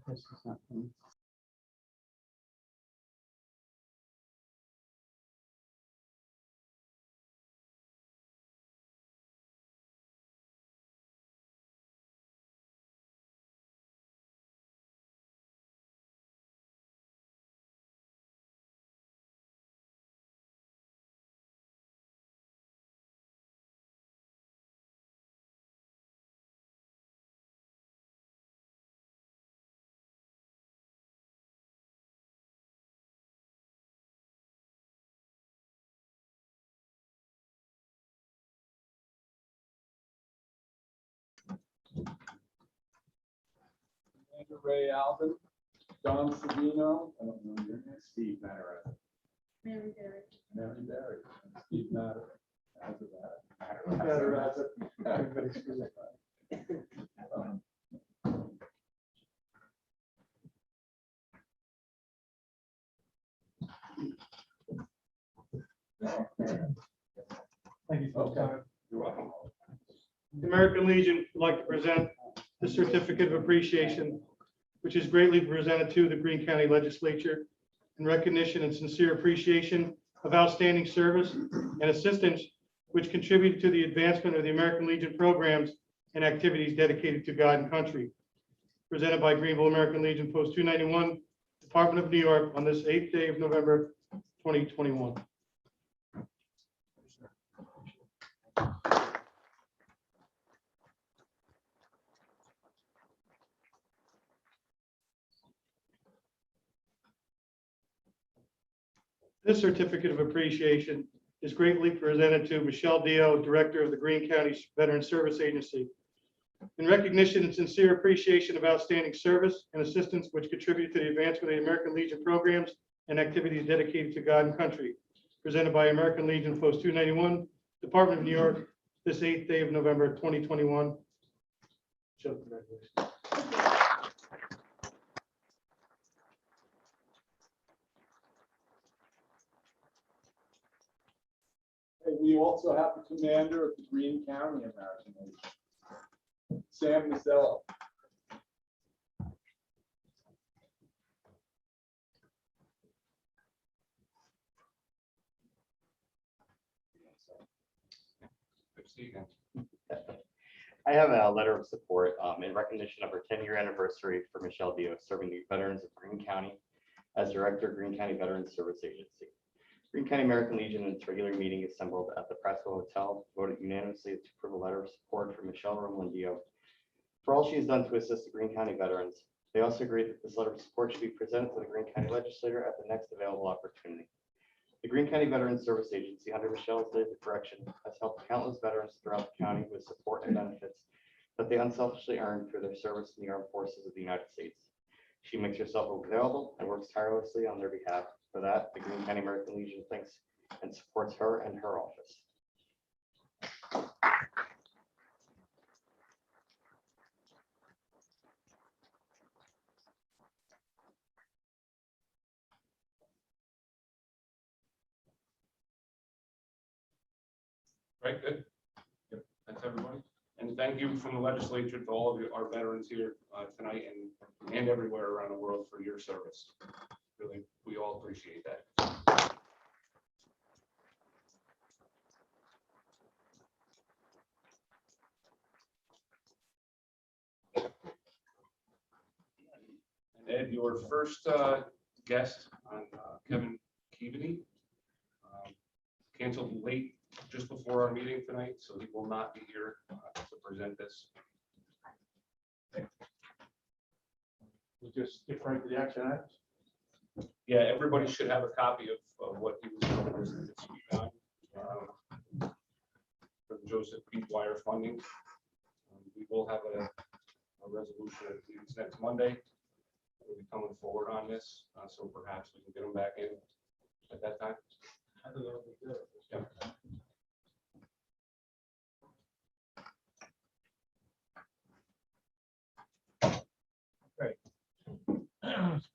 This is not coming. Ray Alvin, Don Savino, I don't know your name, Steve Matter. Mary Berry. Mary Berry, Steve Matter. Thank you. Okay. You're welcome. The American Legion would like to present the certificate of appreciation, which is greatly presented to the Greene County Legislature in recognition and sincere appreciation of outstanding service and assistance which contributed to the advancement of the American Legion programs and activities dedicated to God and country. Presented by Greenville American Legion Post 291, Department of New York, on this 8th day of November, 2021. This certificate of appreciation is greatly presented to Michelle Dio, Director of the Greene County Veteran Service Agency. In recognition and sincere appreciation of outstanding service and assistance which contribute to the advancement of the American Legion programs and activities dedicated to God and country. Presented by American Legion Post 291, Department of New York, this 8th day of November, 2021. Michelle, congratulations. We also have the commander of the Greene County American Legion, Sam Mazzello. I have a letter of support in recognition of her 10-year anniversary for Michelle Dio serving the veterans of Greene County as Director of Greene County Veterans Service Agency. Greene County American Legion in its regular meeting assembled at the Pressville Hotel voted unanimously to approve a letter of support for Michelle Dio for all she has done to assist the Greene County veterans. They also agreed that this letter of support should be presented to the Greene County Legislature at the next available opportunity. The Greene County Veterans Service Agency, under Michelle's direction, has helped countless veterans throughout the county with support and benefits that they unselfishly earned through their service in the armed forces of the United States. She makes herself available and works tirelessly on their behalf. For that, the Greene County American Legion thanks and supports her and her office. Right, good. Yep, that's everybody. And thank you from the legislature to all of you, our veterans here tonight and everywhere around the world for your service. Really, we all appreciate that. And Ed, your first guest on Kevin Keaveney canceled late just before our meeting tonight, so he will not be here to present this. We'll just skip right to the action items. Yeah, everybody should have a copy of what he was going to present this week on for the Joseph P. Dwyer funding. We will have a resolution, I believe it's next Monday. We'll be coming forward on this, so perhaps we can get them back in at that time. I think that would be good. Yeah.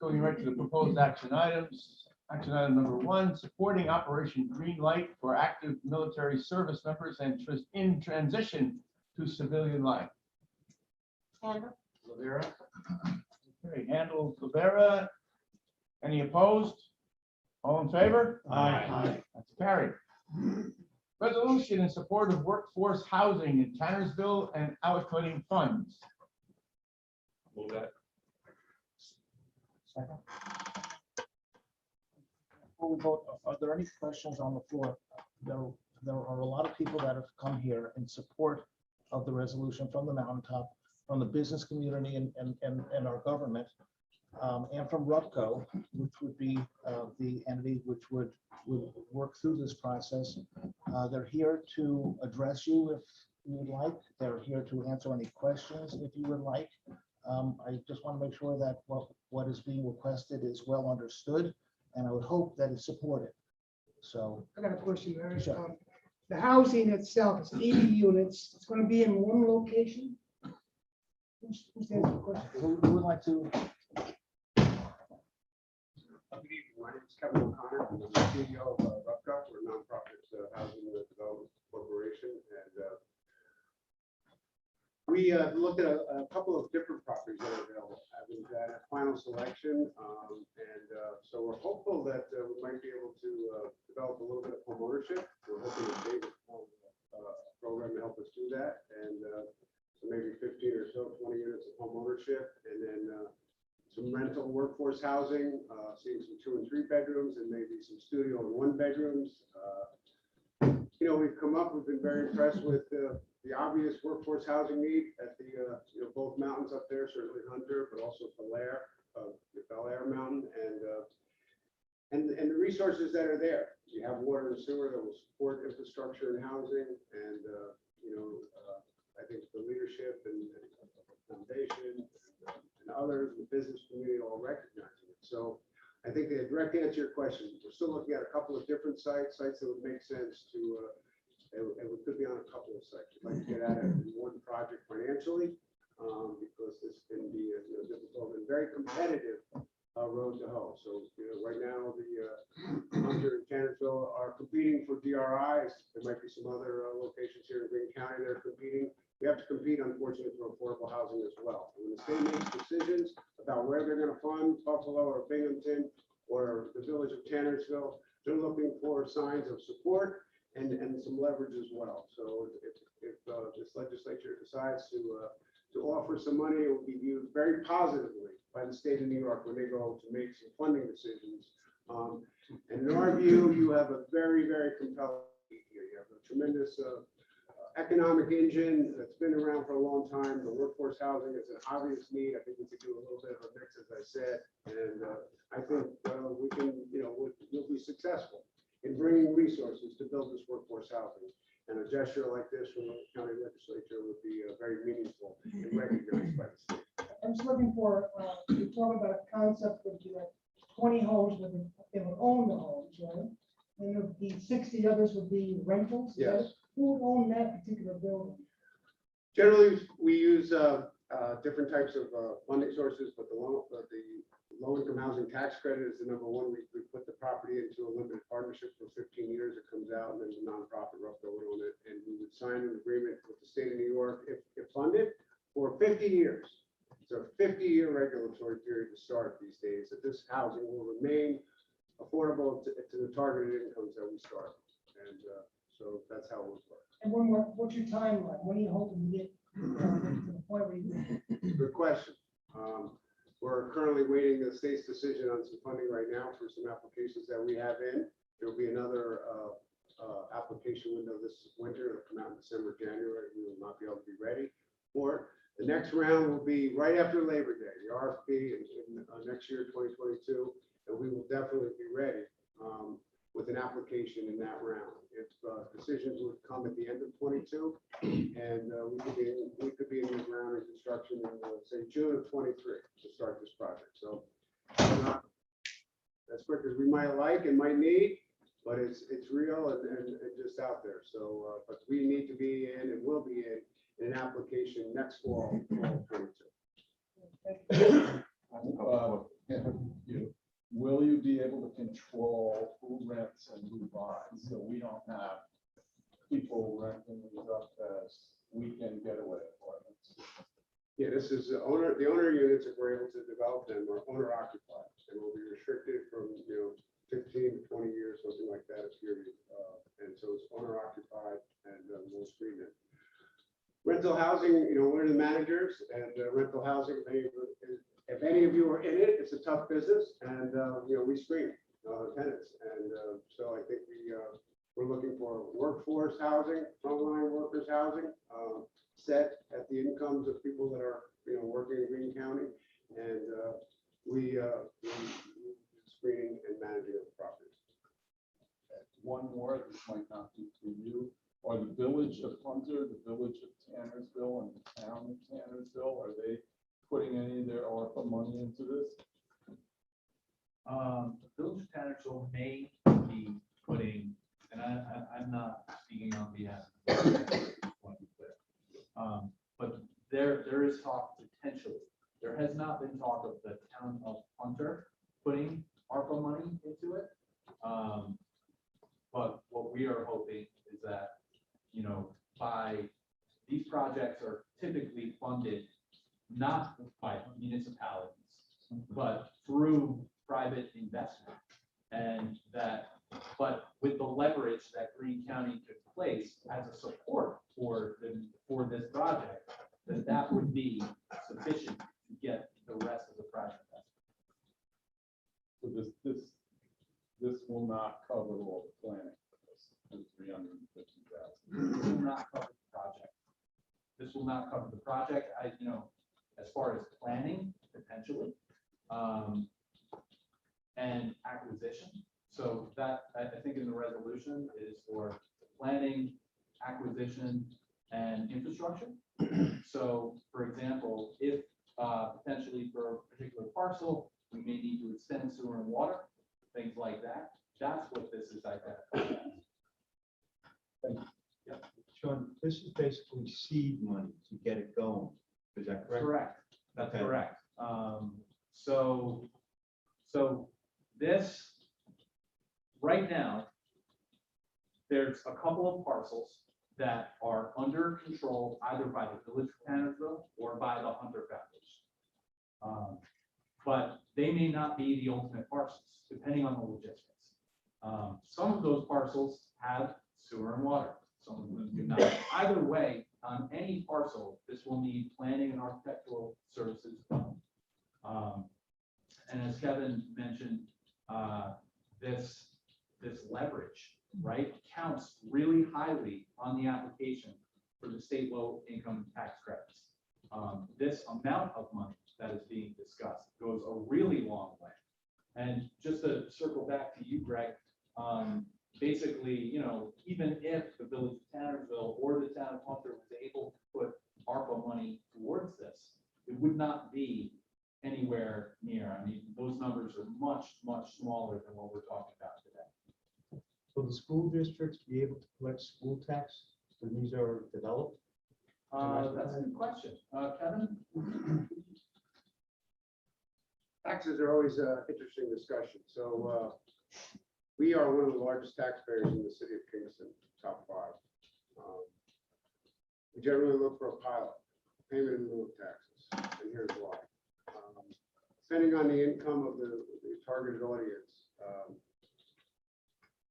Going right to the proposed action items. Action item number 1, supporting Operation Green Light for active military service members and in transition to civilian life. Handle. Rivera. Okay, Handle, Rivera. Any opposed? All in favor? Aye. That's carried. Resolution in support of workforce housing in Tannersville and allocating funds. Move that. Second. Before we vote, are there any questions on the floor? There are a lot of people that have come here in support of the resolution from the mountaintop, from the business community and our government, and from Rocco, which would be the entity which would work through this process. They're here to address you if you would like. They're here to answer any questions if you would like. I just want to make sure that what is being requested is well understood, and I would hope that it's supported. So, I got a question, Larry. Sure. The housing itself is 80 units. It's going to be in one location? Who's answering the question? who would like to? Good evening. My name is Kevin O'Connor. I'm the CEO of Revitalization. We're a nonprofit housing development corporation. And we looked at a couple of different properties that are available. Having that at final selection. So we're hopeful that we might be able to develop a little bit of home ownership. We're hoping that David will a program to help us do that. And so maybe 15 or so, 20 units of home ownership. And then some rental workforce housing, seeing some 2 and 3 bedrooms and maybe some studio and 1 bedrooms. We've come up, we've been very impressed with the obvious workforce housing need at the, both mountains up there, certainly Hunter, but also Bel Air Mountain and the resources that are there. You have water and sewer that will support infrastructure and housing. And, I think the leadership and the foundation and others, the business community all recognizing it. So I think the direct answer to your question, we're still looking at a couple of different sites that would make sense to, and we could be on a couple of sites. We'd like to get at it in one project financially, because this can be a difficult and very competitive road to hoe. So, right now the Hunter and Tannersville are competing for DRIs. There might be some other locations here in Greene County that are competing. We have to compete, unfortunately, for affordable housing as well. When the state makes decisions about where they're going to fund Buffalo or Binghamton or the village of Tannersville, they're looking for signs of support and some leverage as well. So if this legislature decides to offer some money, it will be viewed very positively by the state of New York when they go to make some funding decisions. And in our view, you have a very, very compelling need here. You have a tremendous economic engine that's been around for a long time. The workforce housing is an obvious need. I think we could do a little bit of a mix, as I said, and I think we can, we'll be successful in bringing resources to build this workforce housing. And a gesture like this from the county legislature would be very meaningful and recognized by the state. I'm just looking for, you're talking about a concept of 20 homes, where they would own the homes, right? And there would be 60 others would be rentals? Yes. Who would own that particular building? Generally, we use different types of funding sources, but the low-income housing tax credit is the number one. We put the property into a limited partnership for 15 years. It comes out, and then the nonprofit Rocco would own it, and we would sign an agreement with the state of New York if funded for 50 years. It's a 50-year regulatory period to start these days, that this housing will remain affordable to the targeted incomes that we start. And so that's how it would work. And one more, what's your timeline? When are you hoping to get to the point where you? Good question. We're currently waiting the state's decision on some funding right now for some applications that we have in. There'll be another application window this winter. It'll come out in December, January. We will not be able to be ready for it. The next round will be right after Labor Day, the RFP in next year, 2022, and we will definitely be ready with an application in that round. If decisions would come at the end of 22, and we could be in the ground in construction in say June of 23 to start this project. So not as quick as we might like and might need, but it's real and just out there. So, but we need to be in and will be in an application next fall, 22. Will you be able to control who rents and who buys? So we don't have people renting these up as weekend getaway apartments. Yeah, this is the owner units, if we're able to develop them, are owner occupied and will be restricted from, 15 to 20 years, something like that, a period. And so it's owner occupied and we'll screen it. Rental housing, we're the managers and rental housing, if any of you are in it, it's a tough business and, we screen tenants. And so I think we're looking for workforce housing, frontline workers housing, set at the incomes of people that are, working in Greene County. And we screening and managing of the properties. One more, this might not be for you. Are the village of Hunter, the village of Tannersville, and the town of Tannersville, are they putting any of their ARPA money into this? The Village of Tannersville may be putting, and I'm not speaking on behalf of the village, but there is talk potentially. There has not been talk of the town of Hunter putting ARPA money into it. But what we are hoping is that, by these projects are typically funded not by municipalities, but through private investment. And but with the leverage that Greene County could place as a support for this project, that would be sufficient to get the rest of the project. So this will not cover all the planning. This 350,000. This will not cover the project. This will not cover the project. As far as planning, potentially, and acquisition. So that, I think in the resolution is for planning, acquisition, and infrastructure. So, for example, if potentially for a particular parcel, we may need to extend sewer and water, things like that. That's what this is identified as. Sean, this is basically seed money to get it going. Is that correct? Correct. That's Okay. correct. So this, right now, there's a couple of parcels that are under control either by the Village of Tannersville or by the Hunter Foundation. But they may not be the ultimate parcels, depending on the logistics. Some of those parcels have sewer and water. Some of them do not. Either way, on any parcel, this will need planning and architectural services done. And as Kevin mentioned, this leverage, right, counts really highly on the application for the state low income tax credits. This amount of money that is being discussed goes a really long way. And just to circle back to you, Greg, basically, even if the Village of Tannersville or the town of Hunter was able to put ARPA money towards this, it would not be anywhere near. I mean, those numbers are much, much smaller than what we're talking about today. Will the school districts be able to collect school tax when these are developed? That's a good question. Kevin? Taxes are always an interesting discussion. So we are one of the largest taxpayers in the city of Kingston, top 5. We generally look for a pilot, payment in lieu of taxes, and here's why. Depending on the income of the targeted audience,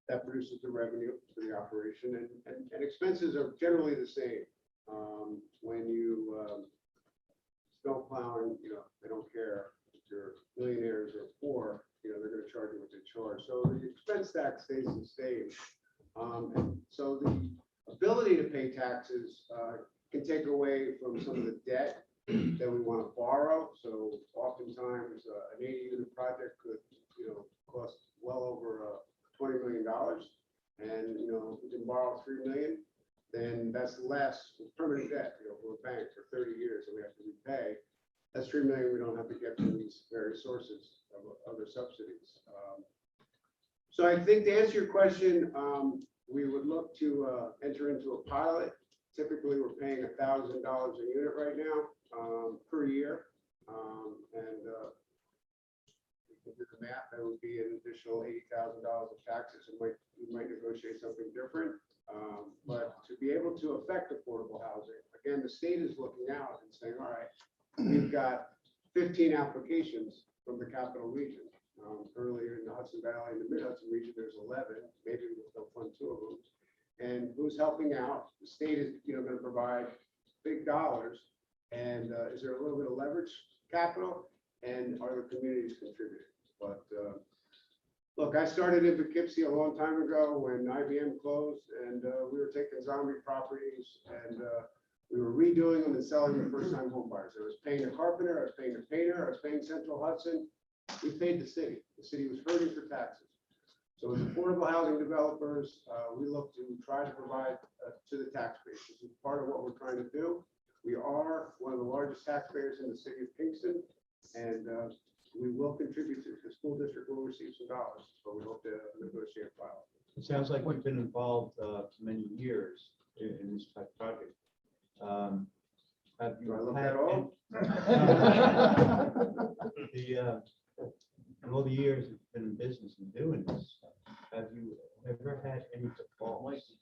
that produces the revenue for the operation, and expenses are generally the same. When you snow plowing, they don't care if you're millionaires or poor, they're going to charge you what they charge. So the expense stack stays the same. And so the ability to pay taxes can take away from some of the debt that we want to borrow. So oftentimes an 80-unit project could, cost well over $20 million. And, if we can borrow $3 million, then that's less permanent debt, for a bank for 30 years that we have to repay. That's $3 million we don't have to get from these various sources of other subsidies. So I think to answer your question, we would look to enter into a pilot. Typically, we're paying $1,000 a unit right now per year. And we can do the math, that would be an additional $80,000 of taxes. And we might negotiate something different. But to be able to affect affordable housing, again, the state is looking out and saying, all right, we've got 15 applications from the capital region. Earlier in the Hudson Valley and the Mid-Hudson region, there's 11, maybe we'll fund 2 of them. And who's helping out? The state is, going to provide big dollars. And is there a little bit of leverage capital? And are the communities contributing? But look, I started in Poughkeepsie a long time ago when IBM closed, and we were taking zombie properties and we were redoing them and selling them to first-time home buyers. I was paying a carpenter, I was paying a painter, I was paying Central Hudson. We paid the city. The city was hurting for taxes. So as affordable housing developers, we look to try to provide to the taxpayers. This is part of what we're trying to do. We are one of the largest taxpayers in the city of Kingston, and we will contribute to the school district will receive some dollars, but we hope to negotiate a file. It sounds like we've been involved for many years in this type of project. Have you Do I look had at all? in all the years you've been in business and doing this, have you ever had any defaults?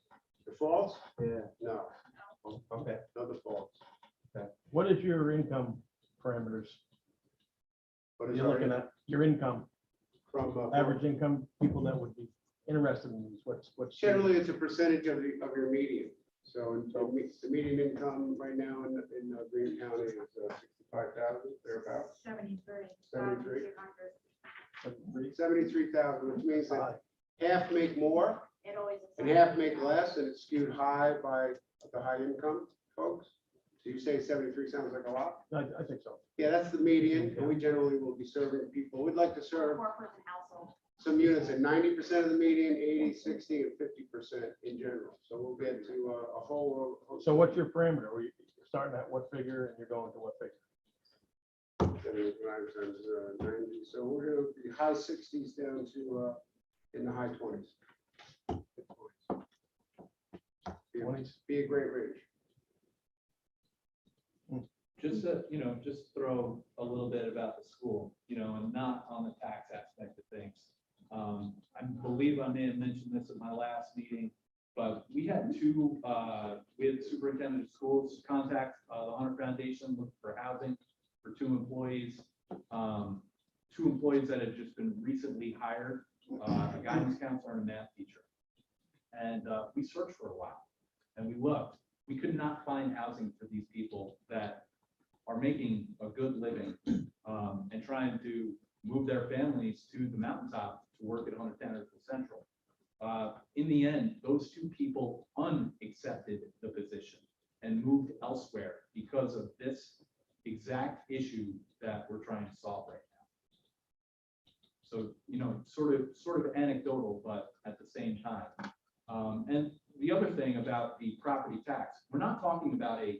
Defaults? Yeah. No, Okay. no defaults. What is your income parameters? But it's You're looking at your income, from average income, people that would be interested in these, what's. generally it's a percentage of your median. So the median income right now in Greene County is 65,000, thereabouts. 73,000, which means that half make more and half make less, and it's skewed high by the high income folks. So you say 73 sounds like a lot? I think so. Yeah, that's the median, and we generally will be serving people. We'd like to serve some units at 90% of the median, 80, 60, and 50% in general. So we'll get to a whole. So what's your parameter? You're starting at what figure and you're going to what figure? 75 times 90, so we're gonna be high 60s down to in the high 20s. 20s? Be a great range. Just to, just throw a little bit about the school, and not on the tax aspect of things. I believe I may have mentioned this at my last meeting, but we had the superintendent of schools contact the Hunter Foundation, look for housing for 2 employees. 2 employees that had just been recently hired, a guidance counselor and a math teacher. And we searched for a while and we looked. We could not find housing for these people that are making a good living and trying to move their families to the mountaintop to work at Hunter Tannersville Central. In the end, those 2 people unaccepted the position and moved elsewhere because of this exact issue that we're trying to solve right now. So, sort of anecdotal, but at the same time. And the other thing about the property tax, we're not talking about a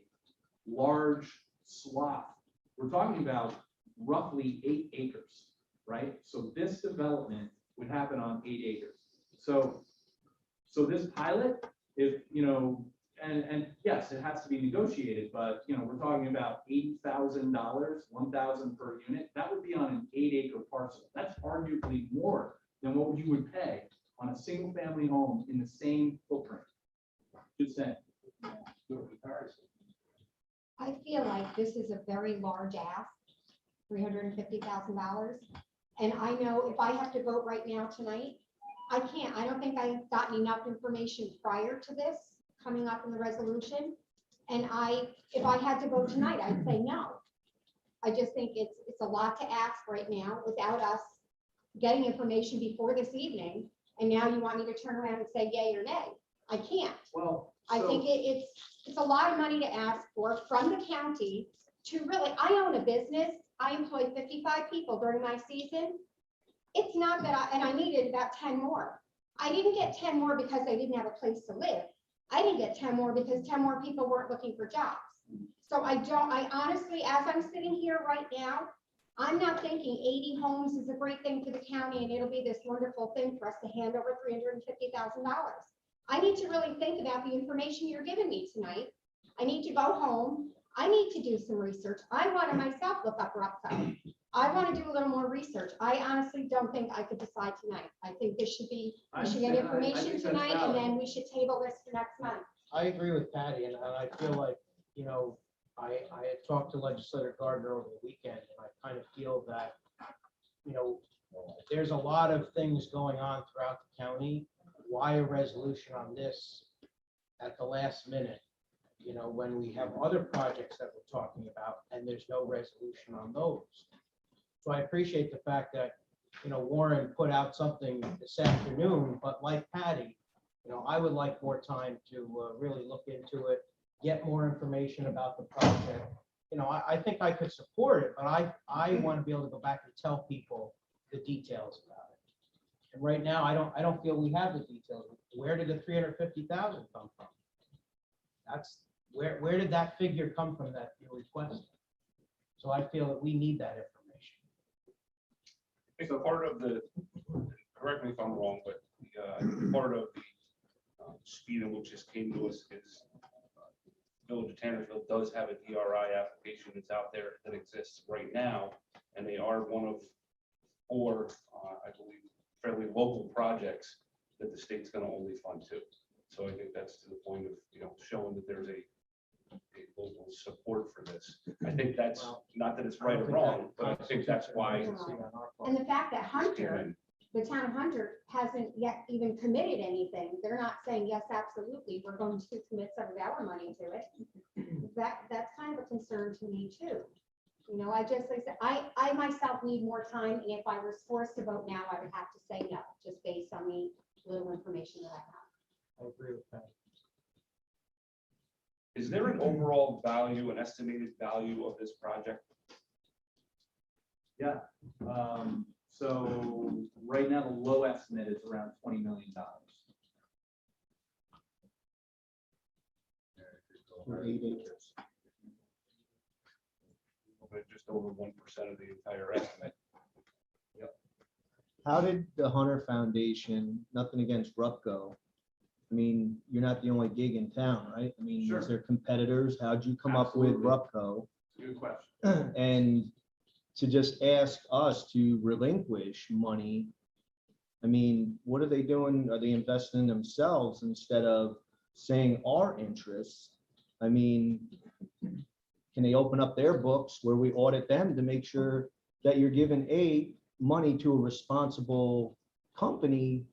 large swath. We're talking about roughly 8 acres, right? So this development would happen on 8 acres. So this pilot, if, and yes, it has to be negotiated, but, we're talking about $80,000, $1,000 per unit. That would be on an 8-acre parcel. That's arguably more than what you would pay on a single family home in the same footprint. Just saying. I feel like this is a very large ask, $350,000. And I know if I have to vote right now tonight, I can't. I don't think I've gotten enough information prior to this coming up in the resolution. And if I had to vote tonight, I'd say no. I just think it's a lot to ask right now without us getting information before this evening. And now you want me to turn around and say yay or nay. I can't. Well, I think it's a lot of money to ask for from the county to really, I own a business. I employ 55 people during my season. It's not that I needed about 10 more. I didn't get 10 more because they didn't have a place to live. I didn't get 10 more because 10 more people weren't looking for jobs. So I honestly, as I'm sitting here right now, I'm not thinking 80 homes is a great thing for the county and it'll be this wonderful thing for us to hand over $350,000. I need to really think about the information you're giving me tonight. I need to go home. I need to do some research. I want to myself look up Rocco. I want to do a little more research. I honestly don't think I could decide tonight. I think this should be, we should get information tonight and then we should table this for next month. I agree with Patty, and I feel like, I had talked to Legislator Gardner over the weekend, and I kind of feel that, you know, there's a lot of things going on throughout the county. Why a resolution on this at the last minute? You know, when we have other projects that we're talking about and there's no resolution on those. So I appreciate the fact that, you know, Warren put out something this afternoon, but like Patty, you know, I would like more time to really look into it, get more information about the project. You know, I think I could support it, but I want to be able to go back and tell people the details about it. And right now, I don't feel we have the details. Where did the 350,000 come from? That's where did that figure come from that you're requesting? So I feel that we need that information. I think part of the, correct me if I'm wrong, but part of the speed in which this came to us is Village of Tannersville does have a DRI application that's out there that exists right now, and they are one of 4, I believe, fairly local projects that the state's going to only fund 2. So I think that's to the point of, you know, showing that there's a local support for this. I think that's not that it's right or wrong, but I think that's why. And the fact that Hunter, the town of Hunter hasn't yet even committed anything. They're not saying, yes, absolutely, we're going to commit some of our money to it. That's kind of a concern to me too. You know, like I said, I myself need more time, and if I was forced to vote now, I would have to say no, just based on the little information that I have. I agree with that. Is there an overall value, an estimated value of this project? Yeah. So right now, the low estimate is around $20 million. For 8 acres. But just over 1% of the entire estimate. How did the Hunter Foundation, nothing against Rupco, I mean, you're not the only gig in town, right? I mean, Sure. is there competitors? How'd you come up with Absolutely. Rupco? Good question. And to just ask us to relinquish money, I mean, what are they doing? Are they investing in themselves instead of saying our interests? I mean, can they open up their books where we audit them to make sure that you're giving money to a responsible company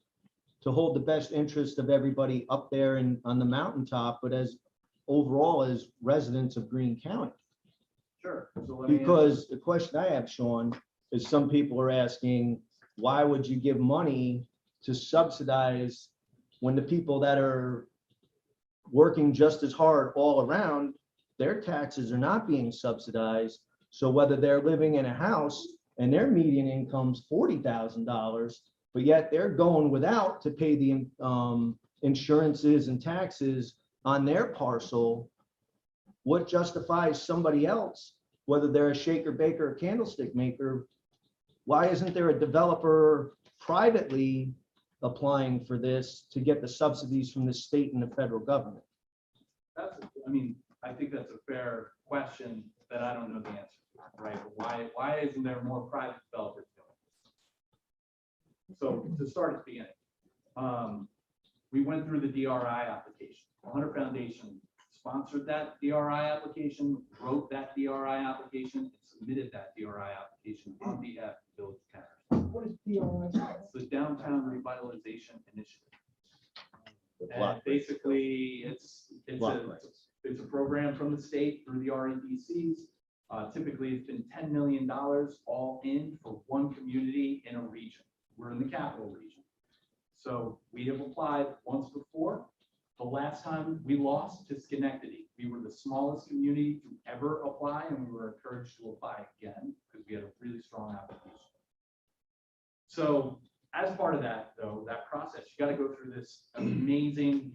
to hold the best interest of everybody up there and on the mountaintop, but as overall as residents of Greene County? Sure. So let me Because the question I have, Sean, is some people are asking, why would you give money to subsidize when the people that are working just as hard all around, their taxes are not being subsidized? So whether they're living in a house and their median income's $40,000, but yet they're going without to pay the insurances and taxes on their parcel, what justifies somebody else, whether they're a shaker, baker, or candlestick maker? Why isn't there a developer privately applying for this to get the subsidies from the state and the federal government? I think that's a fair question that I don't know the answer to, right? Why isn't there more private developers doing it? So to start at the beginning, we went through the DRI application. The Hunter Foundation sponsored that DRI application, wrote that DRI application, and submitted that DRI application on behalf of the Village of Tannersville. What is DRI? It's the Downtown Revitalization Initiative. The And block grants. basically, Block grants. it's a program from the state through the REDCs. Typically, it's been $10 million all in for one community in a region. We're in the capital region. So we have applied once before. The last time we lost to Schenectady, we were the smallest community to ever apply, and we were encouraged to apply again because we had a really strong application. So as part of that, though, that process, you got to go through this amazing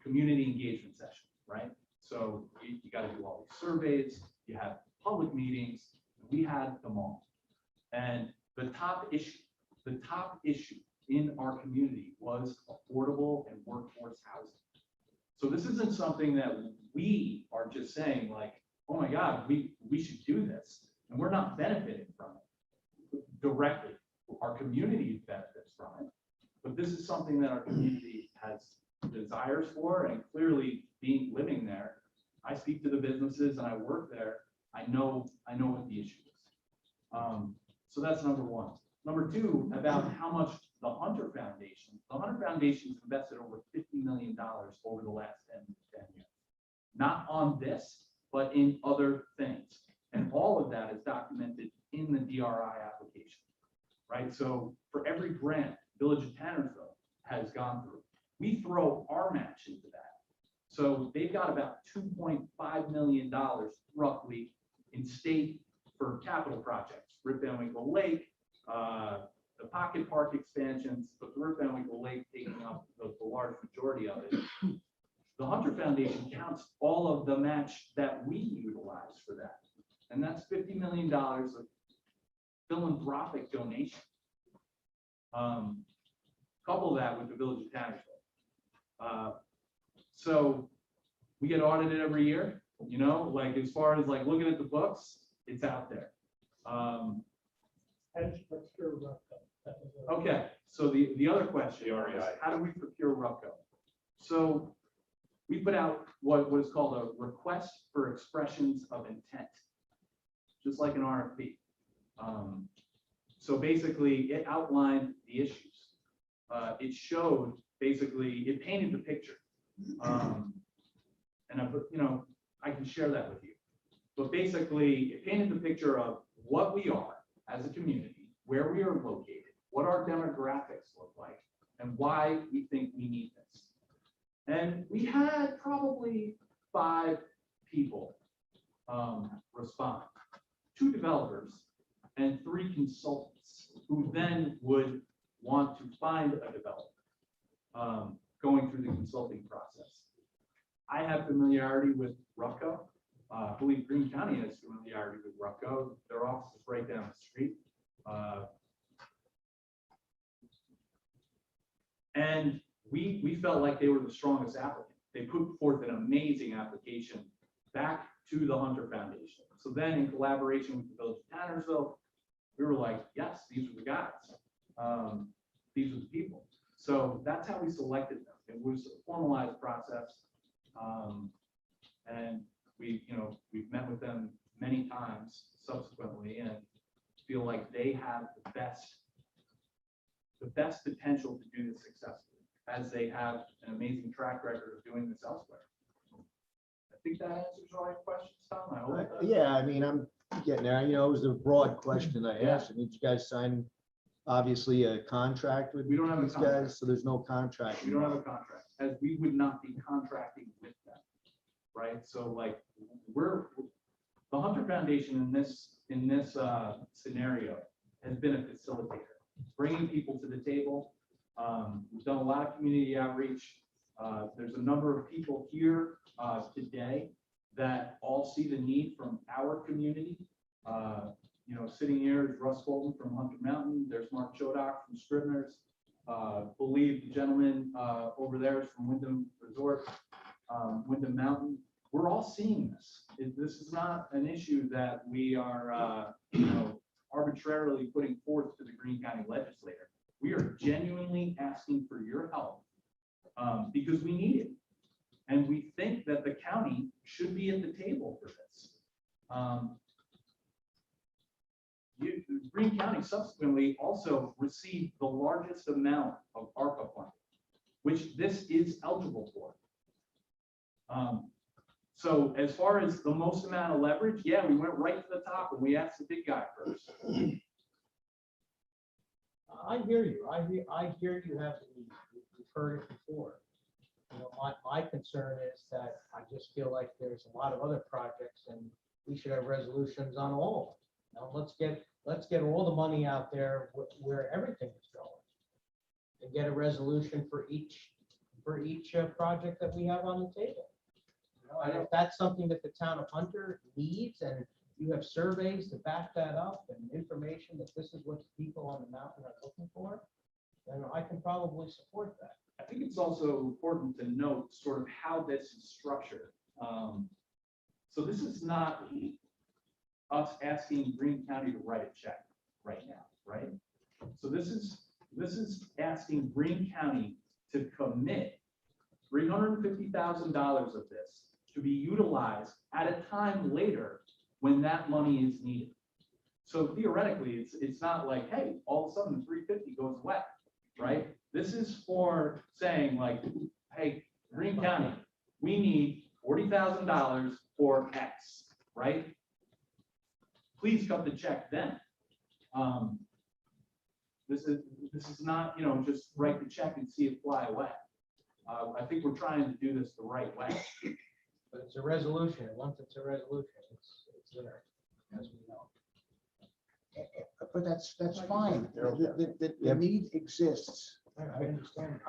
community engagement session, right? So you got to do all these surveys, you have public meetings, we had them all. And the top issue in our community was affordable and workforce housing. So this isn't something that we are just saying like, oh my God, we should do this. And we're not benefiting from it directly. Our community benefits from it. But this is something that our community has desires for, and clearly living there, I I speak to the businesses and I work there, I know what the issue is. So that's number one. Number two, about how much the Hunter Foundation's invested over $50 million over the last 10 years. Not on this, but in other things. And all of that is documented in the DRI application, right? So for every grant Village of Tannersville has gone through, we throw our match into that. So they've got about $2.5 million roughly in state for capital projects, Rip Van Winkle Lake, the Pocket Park expansions, but the Rip Van Winkle Lake taking up the large majority of it. The Hunter Foundation counts all of the match that we utilize for that. And that's $50 million of philanthropic donation. Couple that with the Village of Tannersville. So we get audited every year, you know, like as far as like looking at the books, it's out there. Okay, so the other question is, how do we procure Rocco? So we put out what is called a request for expressions of intent, just like an RFP. So basically, it outlined the issues. It showed, basically, it painted the picture. And I can share that with you. But basically, it painted the picture of what we are as a community, where we are located, what our demographics look like, and why we think we need this. And we had probably 5 people respond, 2 developers and 3 consultants who then would want to find a developer going through the consulting process. I have familiarity with Rocco. I believe Greene County has familiarity with Rocco. Their office is right down the street. And we felt like they were the strongest applicant. They put forth an amazing application back to the Hunter Foundation. So then in collaboration with the Village of Tannersville, we were like, yes, these are the guys. These are the people. So that's how we selected them. It was a formalized process. And we've met with them many times subsequently and feel like they have the best potential to do this successfully, as they have an amazing track record of doing this elsewhere. I think that answers all your questions, Tom. I hope it does. Yeah, I mean, I'm getting there. It was a broad question I asked. And did you guys sign, obviously, a contract with We don't have a these contract. guys? So there's no contract. We don't have a contract, as we would not be contracting with them, right? So like, the Hunter Foundation in this scenario has been a facilitator, bringing people to the table. We've done a lot of community outreach. There's a number of people here today that all see the need from our community. Sitting here is Russ Bolton from Hunter Mountain. There's Mark Chodak from Scribner's. Believe the gentleman over there is from Wyndham Resort, Wyndham Mountain. We're all seeing this. This is not an issue that we are, arbitrarily putting forth to the Greene County Legislature. We are genuinely asking for your help because we need it. And we think that the county should be at the table for this. Greene County subsequently also received the largest amount of ARPA funding, which this is eligible for. So as far as the most amount of leverage, yeah, we went right to the top and we asked the big guy first. I hear you. I hear you have the need. We've heard it before. My concern is that I just feel like there's a lot of other projects and we should have resolutions on all of them. Now let's get all the money out there where everything is going and get a resolution for each project that we have on the table. And if that's something that the town of Hunter needs and you have surveys to back that up and information that this is what the people on the mountain are looking for, then I can probably support that. I think it's also important to note sort of how this is structured. So this is not us asking Greene County to write a check right now, right? So this is asking Greene County to commit $350,000 of this to be utilized at a time later when that money is needed. So theoretically, it's not like, hey, all of a sudden 350 goes away, right? This is for saying like, hey, Greene County, we need $40,000 for X, right? Please cut the check then. This is not, just write the check and see it fly away. I think we're trying to do this the right way. But it's a resolution, and once it's a resolution, it's there, as we know. But that's fine. The need exists. I understand.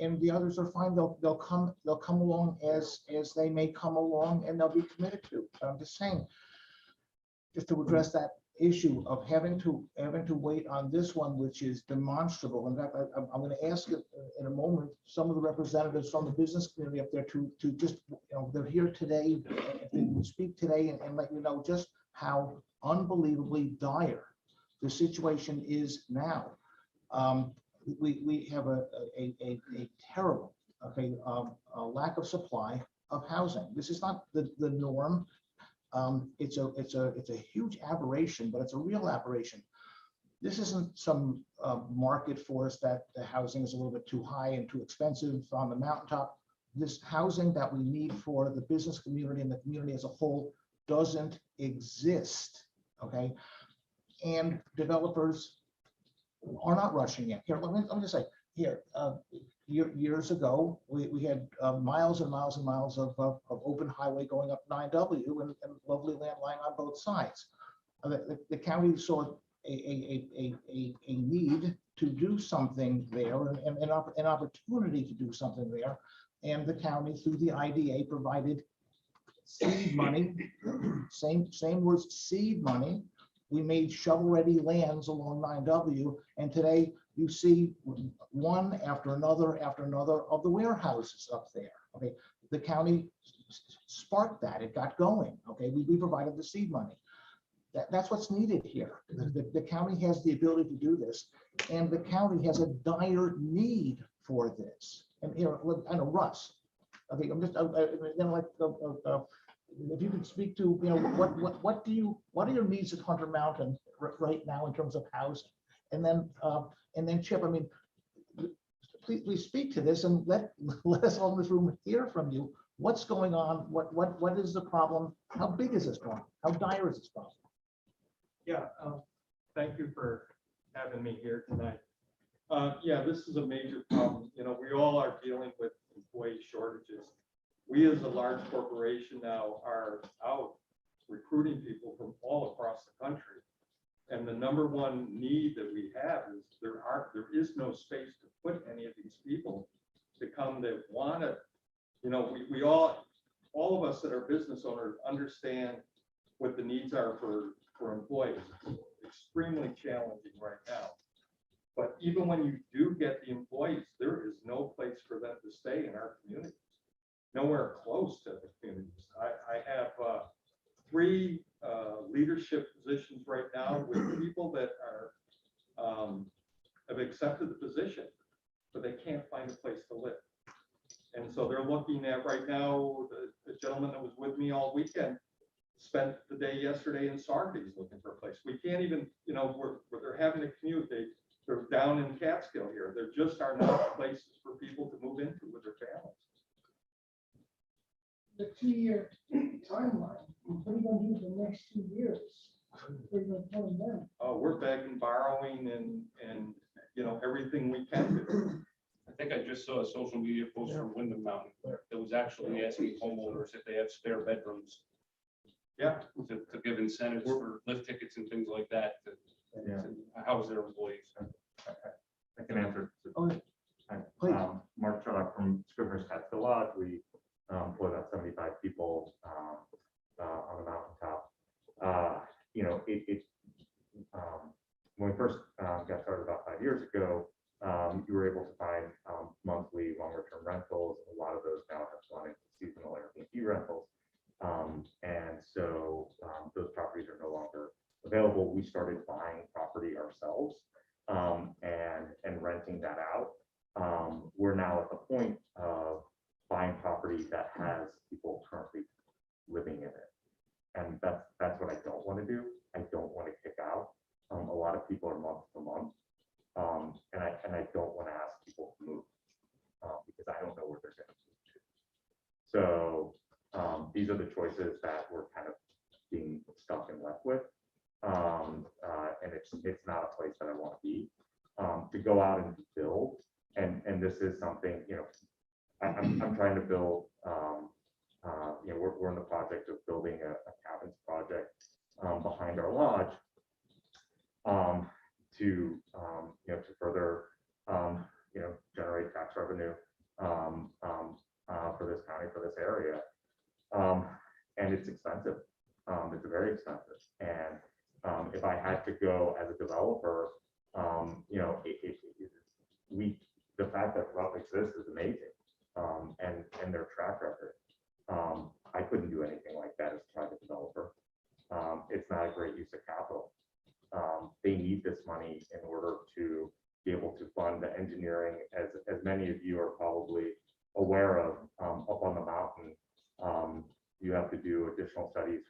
And the others are fine. They'll come along as they may come along, and they'll be committed to. But I'm just saying, just to address that issue of having to wait on this one, which is demonstrable. In fact, I'm going to ask in a moment some of the representatives from the business community up there to just, they're here today, if they would speak today and let you know just how unbelievably dire the situation is now. We have a terrible, lack of supply of housing. This is not the norm. It's a huge aberration, but it's a real aberration. This isn't some market force that the housing is a little bit too high and too expensive on the mountaintop. This housing that we need for the business community and the community as a whole doesn't exist, okay? And developers are not rushing in. Here, let me just say, here, years ago, we had miles and miles and miles of open highway going up 9W and lovely land lying on both sides. The county saw a need to do something there and an opportunity to do something there. And the county, through the IDA, provided seed money, same words, seed money. We made shovel-ready lands along 9W, and today you see one after another of the warehouses up there. Okay, the county sparked that; it got going. Okay, we provided the seed money. That's what's needed here. The county has the ability to do this, and the county has a dire need for this. And here, I know Russ. Okay, I'm just if you could speak to, what are your needs at Hunter Mountain right now in terms of housing? And then Chip, I mean, please speak to this and let us all in this room hear from you. What's going on? What is the problem? How big is this problem? How dire is this problem? Yeah, thank you for having me here tonight. Yeah, this is a major problem. We all are dealing with employee shortages. We as a large corporation now are out recruiting people from all across the country. And the number one need that we have is there is no space to put any of these people to come that want to, we all of us that are business owners understand what the needs are for employees. It's extremely challenging right now. But even when you do get the employees, there is no place for them to stay in our communities. Nowhere close to the communities. I have 3 leadership positions right now with people that are have accepted the position, but they can't find a place to live. And so they're looking at right now, the gentleman that was with me all weekend spent the day yesterday in Sardi's looking for a place. We can't even, where they're having to commute, they're down in Catskill here. There just are not places for people to move into with their families. The 2-year timeline, what are you gonna do for the next 2 years? What are you gonna tell them? We're begging, borrowing, and everything we can do. I think I just saw a social media post from Windham Mountain that was actually asking homeowners if they have spare bedrooms. Yeah. To give incentives for lift tickets and things like that to house their employees. I can answer. Okay. Please. Mark Sherlock from Scrivener's Catskill Lodge. We employ about 75 people on the mountaintop. When we first got started about 5 years ago, you were able to find monthly, longer-term rentals. A lot of those now have gone into seasonal Airbnb rentals. And so those properties are no longer available. We started buying property ourselves and renting that out. We're now at the point of buying property that has people currently to. I don't want to kick out. A lot of people are month to month. And I don't want to ask people to move because I don't know where they're going to move to. So these are the choices that we're kind of being stuck and left with. And it's not a place that I want to be. To go out and build, and this is something, you know, I'm trying to build, you know, we're in the project of building a cabins project behind our lodge to, you know, to further, you know, generate tax revenue for this county, for this area. And it's expensive. It's very expensive. And if I had to go as a developer, you know, the fact that Rough exists is amazing, and their track record. I couldn't do anything like that as a private developer. It's not a great use of capital. They need this money in order to be able to fund the engineering, as many of you are probably aware of. Up on the mountain, you have to do additional studies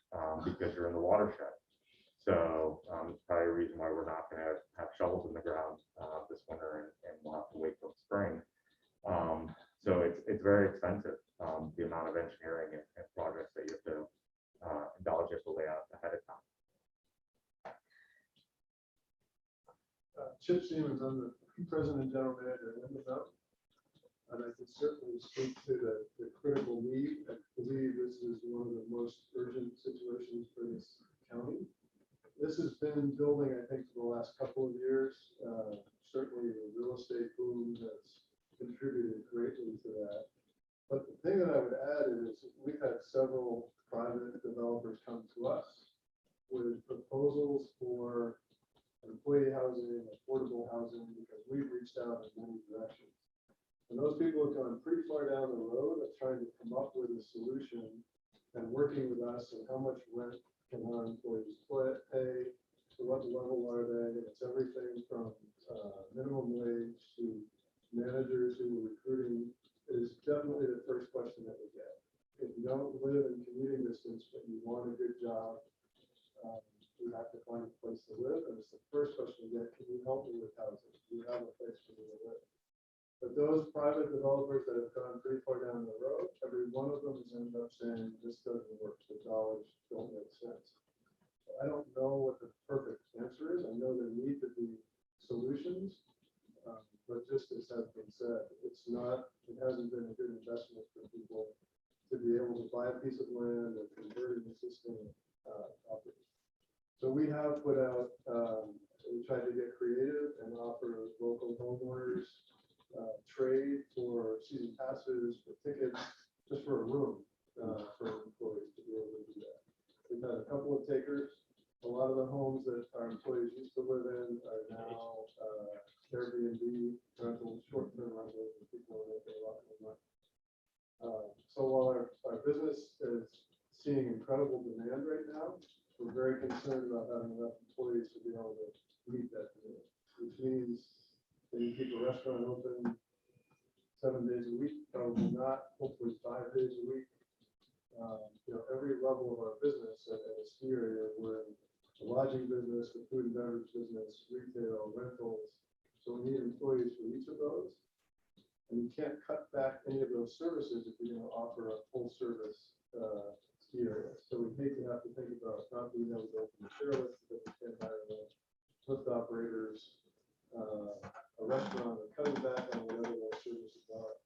because you're in the watershed. So it's probably a reason why we're not going to have shovels in the ground this winter, and we'll have to wait till spring. So it's very expensive, the amount of engineering and projects that you have to dollars you have to lay out ahead of time. Chip Siemens, I'm the president and general manager of Windows, and I can certainly speak to the critical need. I believe this is one of the most urgent situations for this county. This has been building, I think, for the last couple of years. Certainly, the real estate boom has contributed greatly to that. But the thing that I would add is we've had several private developers come to us with proposals for employee housing, affordable housing, because we've reached out in many directions. And those people have gone pretty far down the road of trying to come up with a solution and working with us and how much rent can our employees pay, to what level are they? It's everything from minimum wage to managers who are recruiting. It is definitely the first question that we get. If you don't live in commuting distance, but you want a good job, you have to find a place to live. And it's the first question we get, can you help me with housing? Do you have a place for me to live? But those private developers that have gone pretty far down the road, every one of them has ended up saying, this doesn't work, the dollars don't make sense. I don't know what the perfect answer is. I know there need to be solutions, but just as has been said, it hasn't been a good investment for people to be able to buy a piece of land and convert an existing property. So we have put out, we tried to get creative and offer local homeowners trade for season passes, for tickets, just for a room for employees to be able to do that. We've had a couple of takers. A lot of the homes that our employees used to live in are now Airbnb rentals, short-term rentals, and people are making a lot of money. So while our business is seeing incredible demand right now, we're very concerned about having enough employees to be able to meet that demand, which means that you keep a restaurant open 7 days a week, probably not, hopefully 5 days a week. You know, every level of our business at a ski area, we're in the lodging business, the food and beverage business, retail, rentals. So we need employees for each of those. And you can't cut back any of those services if you're going to offer a full service ski area. So we hate to have to think about not being able to open the chairlift because we can't hire lift operators, a restaurant, or cutting back on whatever those services are.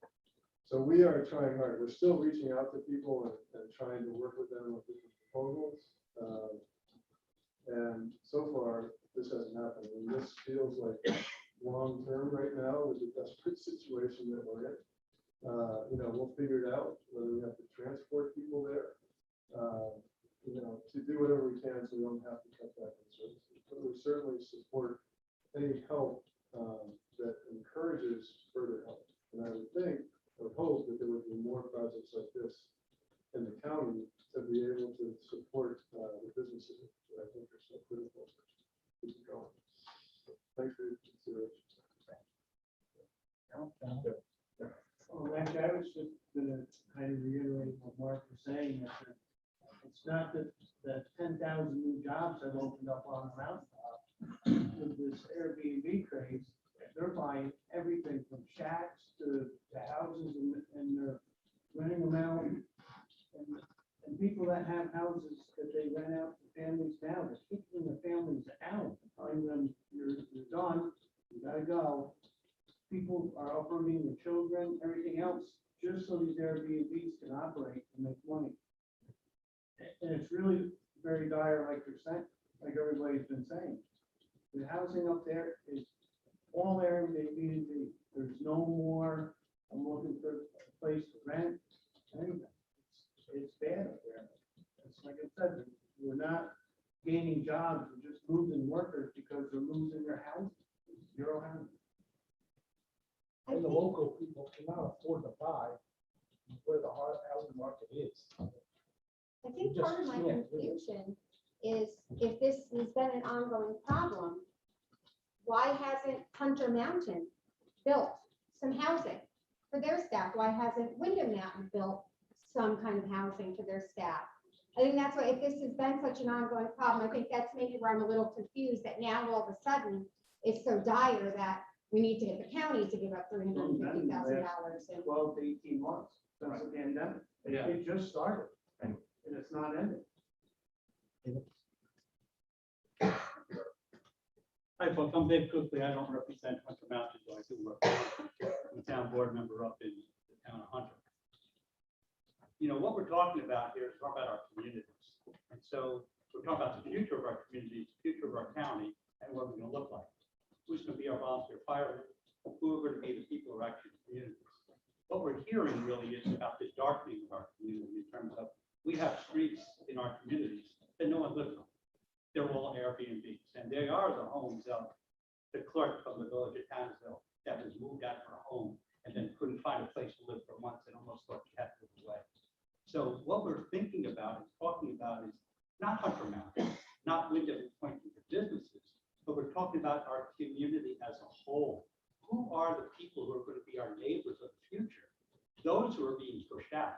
So we are trying hard. We're still reaching out to people and trying to work with them with different proposals. And so far, this hasn't happened. And this feels like long term right now is a desperate situation that we're in. You know, we'll figure it out whether we have to transport people there. You know, to do whatever we can so we don't have to cut back on services. But we certainly support any help that encourages further help. And I would think, or hope, that there would be more projects like this in the county to be able to support the businesses that I think are so critical to keep going. So thanks for your consideration. Well, actually, I was just going to kind of reiterate what Mark was saying, that it's not that 10,000 new jobs have opened up on the mountaintop with this Airbnb craze. They're buying everything from shacks to houses and they're renting them out. And people that have houses that they rent out to families now, they're kicking the families out, telling them, you're done, you gotta go. People are uprooting their children, everything else, just so these Airbnbs can operate and make money. And it's really very dire, like you're saying, like everybody's been saying. The housing up there is all Airbnb. There's no more, I'm looking for a place to rent, anything. It's bad up there. It's like I said, we're not gaining jobs, we're just losing workers because they're losing their houses. Zero housing. And the local people cannot afford to buy where the housing market is. I think part of my confusion is if this has been an ongoing problem, why hasn't Hunter Mountain built some housing for their staff? Why hasn't Wyndham Mountain built some kind of housing for their staff? I think that's why, if this has been such an ongoing problem, I think that's maybe where I'm a little confused, that now all of a sudden it's so dire that we need to get the county to give up $350,000. 12 to 18 months since the pandemic. Yeah. It just started and it's not ending. Hi, folks, I'm Dave Cookley. I don't represent Hunter Mountain, but I do represent the town board member up in the town of Hunter. You know, what we're talking about here is talking about our communities. And so we're talking about the future of our communities, the future of our county, and what we're going to look like. Who's going to be our volunteer firemen? Who are going to be the people who are actually in communities? What we're hearing really is about the darkening of our community in terms of we have streets in our communities that no one lives on. They're all Airbnbs, and they are the homes of the clerk from the village of Townsville that was moved out of her home and then couldn't find a place to live for months and almost got kept away. So what we're thinking about and talking about is not Hunter Mountain, not Wyndham pointing to businesses, but we're talking about our community as a whole. Who are the people who are going to be our neighbors of the future? Those who are being pushed out.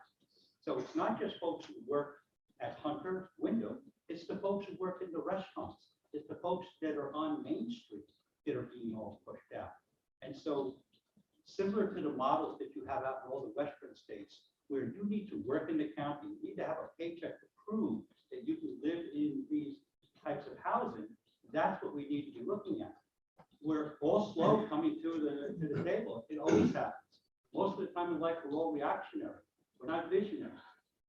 So it's not just folks who work at Hunter, Wyndham, it's the folks who work in the restaurants. It's the folks that are on Main Street that are being all pushed out. And so similar to the models that you have out in all the Western states, where you need to work in the county, you need to have a paycheck to prove that you can live in these types of housing, that's what we need to be looking at. We're all slow coming to the table. It always happens. Most of the time in life, we're all reactionary. We're not visionary.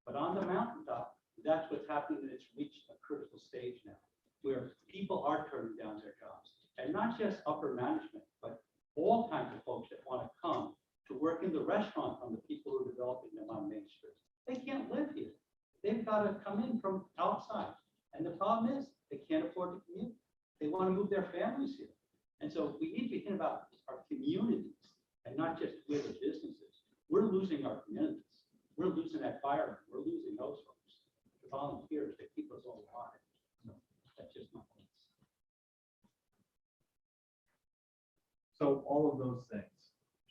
But on the mountaintop, that's what's happening, and it's reached a critical stage now, where people are turning down their jobs. And not just upper management, but all kinds of folks that want to come to work in the restaurant from the people who are developing them on Main Street. They can't live here. They've got to come in from outside. And the problem is, they can't afford to commute. They want to move their families here. And so we need to be thinking about our communities and not just where the businesses. We're losing our communities. We're losing that firemen. We're losing those folks. The volunteers that keep us all alive. No, that's just not nice. So all of those things,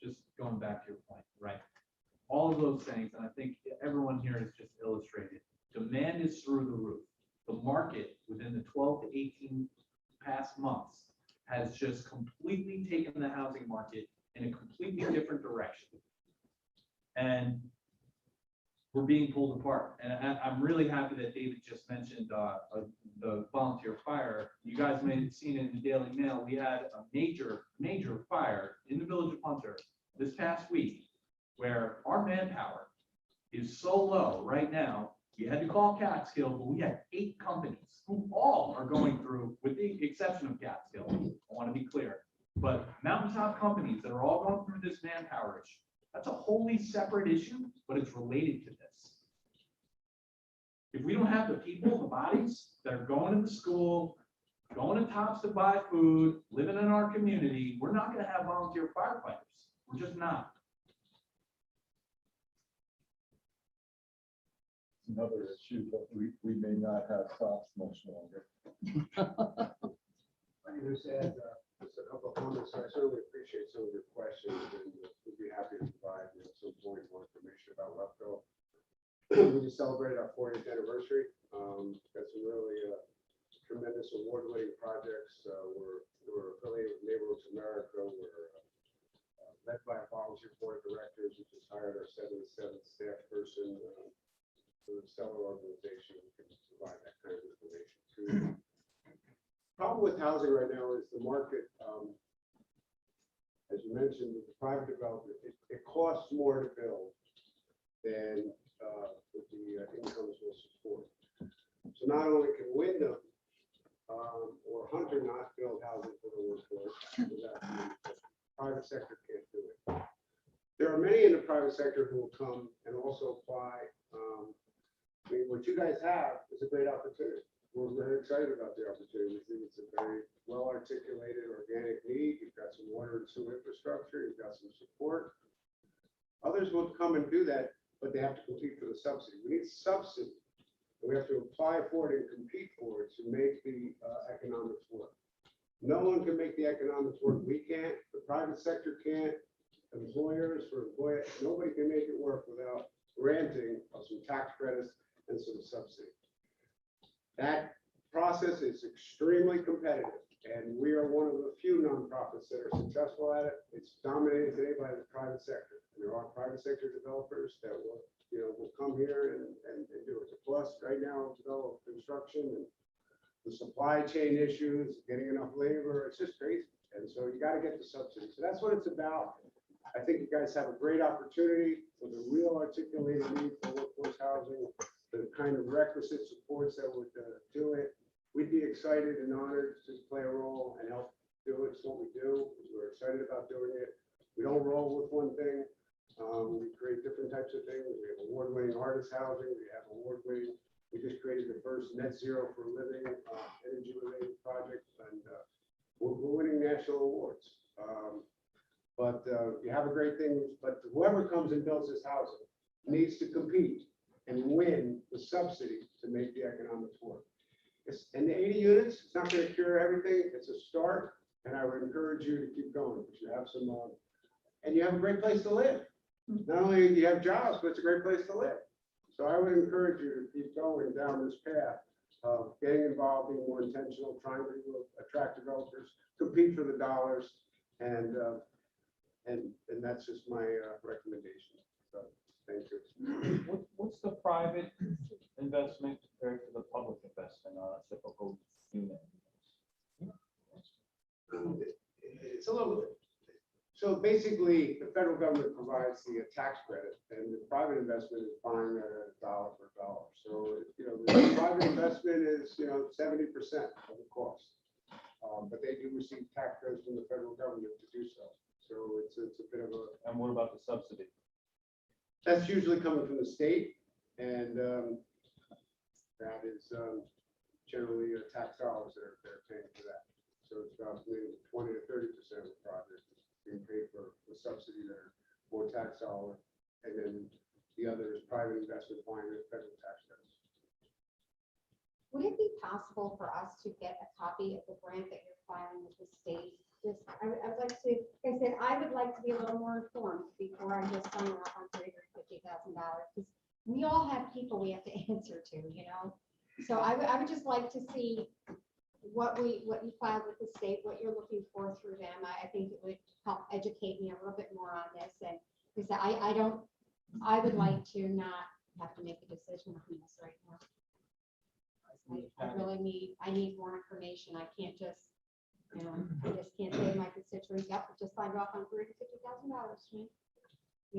just going back to your point, right? All of those things, and I think everyone here has just illustrated, demand is through the roof. The market within the 12 to 18 past months has just completely taken the housing market in a completely different direction. And we're being pulled apart. And I'm really happy that David just mentioned the volunteer fire. You guys may have seen it in the Daily Mail. We had a major fire in the village of Hunter this past week where our manpower is so low right now. We had to call Catskill, but we had 8 companies who all are going through, with the exception of Catskill, I want to be clear, but mountaintop companies that are all going through this manpower issue. That's a wholly separate issue, but it's related to this. If we don't have the people, the bodies that are going to the school, going to Tops to buy food, living in our community, we're not going to have volunteer firefighters. We're just not. Another issue, but we may not have stops much longer. I can just add just a couple of comments. I certainly appreciate some of your questions, and we'd be happy to provide some more information about Rocco. We just celebrated our 40th anniversary. Got some really tremendous award-winning projects. We're affiliated with Neighborhoods America. We're led by a volunteer board of directors, who just hired our 77th staff person. So the stellar organization can provide that kind of information too. Problem with housing right now is the market, as you mentioned, with the private development, it costs more to build than what the incomes will support. So not only can Wyndham or Hunter not build housing for the workforce, the private sector can't do it. There are many in the private sector who will come and also apply. I mean, what you guys have is a great opportunity. We're very excited about the opportunity. We think it's a very well-articulated organic need. You've got some water and sewer infrastructure. You've got some support. Others will come and do that, but they have to compete for the subsidy. We need subsidy. We have to apply for it and compete for it to make the economics work. No one can make the economics work. We can't. The private sector can't. Employers for employers, nobody can make it work without granting of some tax credits and some subsidy. That process is extremely competitive, and we are one of the few nonprofits that are successful at it. It's dominated today by the private sector. And there are private sector developers that will come here and do it. Plus, right now, develop construction and the supply chain issues, getting enough labor, it's just crazy. And so you got to get the subsidy. So that's what it's about. I think you guys have a great opportunity with a real articulated need for workforce housing, the kind of requisite supports that would do it. We'd be excited and honored to play a role and help do it. It's what we do. We're excited about doing it. We don't roll with one thing. We create different types of things. We have award-winning artist housing. We have award-winning. We just created the first net zero for living energy-related project, and we're winning national awards. But you have a great thing. But whoever comes and builds this housing needs to compete and win the subsidy to make the economics work. And the 80 units, it's not going to cure everything. It's a start, and I would encourage you to keep going because you have some, and you have a great place to live. Not only do you have jobs, but it's a great place to live. So I would encourage you to keep going down this path of getting involved, being more intentional, trying to attract developers, compete for the dollars, and that's just my recommendation. So thank you. What's the private investment compared to the public investment on a typical unit? It's a little, so basically, the federal government provides the tax credit, and the private investment is buying a dollar for dollar. So, the private investment is, 70% of the cost. But they do receive tax credits from the federal government to do so. So it's a bit of a. And what about the subsidy? That's usually coming from the state, and that is generally tax dollars that are paying for that. So it's about 20 to 30% of the project is being paid for the subsidy there, more tax dollar, and then the other is private investment buying the federal tax credits. Would it be possible for us to get a copy of the grant that you're filing with the state? Just, I would like to, like I said, I would like to be a little more informed before I just sign off on $350,000, because we all have people we have to answer to, So I would just like to see what you filed with the state, what you're looking for through them. I think it would help educate me a little bit more on this, and because I would like to not have to make a decision on this right now. I need more information. I can't just, I just can't say to my constituents, yep, we just signed off on $350,000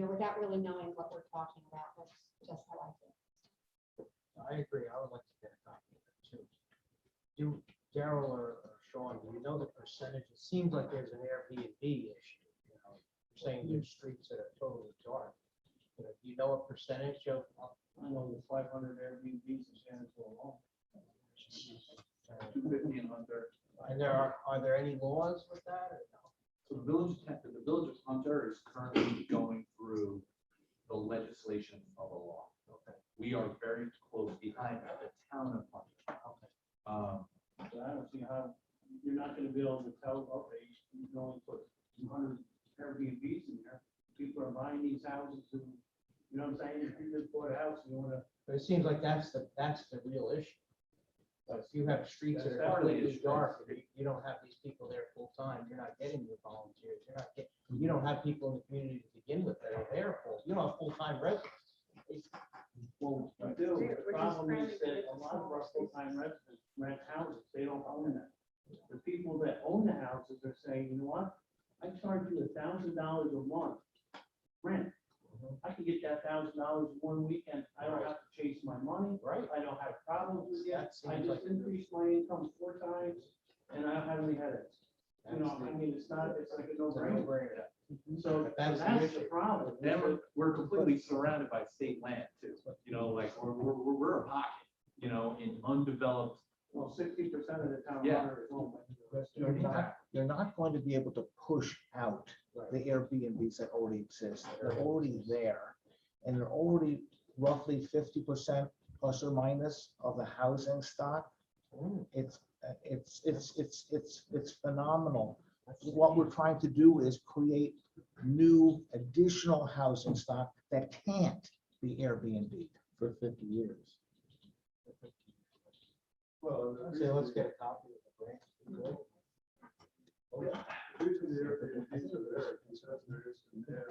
without really knowing what we're talking about. That's just how I feel. I agree. I would like to get a copy of it too. Do Daryl or Sean, do you know the percentage? It seems like there's an Airbnb issue. You're saying there's streets that are totally dark. Do you know a percentage of? I know the 500 Airbnbs in San Antonio alone. 250 and under. And are there any laws with that or no? So the village of Hunter is currently going through the legislation of a law. Okay. We are very close behind the town of Hunter. Okay. But I don't see how, you're not gonna be able to tell, okay, you can only put 200 Airbnbs in there. People are buying these houses and, you know what I'm saying? If you just bought a house and you wanna. But it seems like that's the real issue. If you have streets that are completely dark, and you don't have these people there full time, you're not getting your volunteers, you don't have people in the community to begin with that are there full, you don't have full-time residents. Well, we do. The problem is that a lot of our full-time residents rent houses. They don't own them. The people that own the houses are saying, you know what? I charge you $1,000 a month rent. I can get that $1,000 in one weekend. I don't have to chase my money. Right. I don't have problems with it. That I seems just like- increased my income 4 times and I don't have any headaches. You know, I mean, it's like a It's a no-brainer. no-brainer. So But that's that's the the issue. problem. And we're completely surrounded by state land too, you know, like we're a pocket, you know, in undeveloped. Well, 60% of the town Yeah. water is owned. You're not going to be able to push out the Airbnbs that already exist. They're already there. And they're already roughly 50% plus or minus of the housing stock. It's phenomenal. What we're trying to do is create new additional housing stock that can't be Airbnb for 50 years. Well, So let's get a copy of the grant. the reason the Airbnbs are there, because there is from there,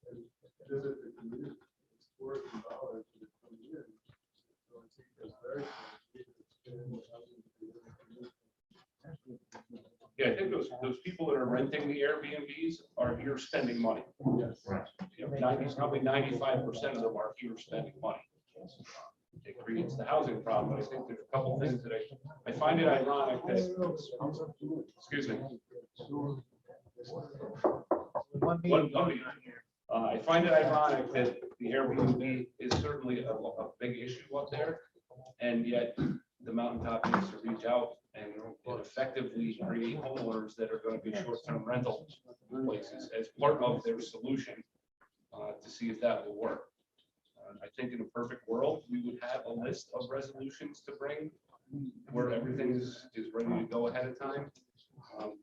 and visit the community, it's worth the dollars to come in. So I think it's very. Yeah, I think those people that are renting the Airbnbs are here spending money. Yes. You know, probably 95% of them are here spending money. It creates the housing problem, but I think there's a couple things that I find it ironic that, excuse me. I find it ironic that the Airbnb is certainly a big issue up there, and yet the mountaintop needs to reach out and effectively create homeowners that are going to be short-term rental places as part of their solution to see if that will work. I think in a perfect world, we would have a list of resolutions to bring where everything is ready to go ahead of time.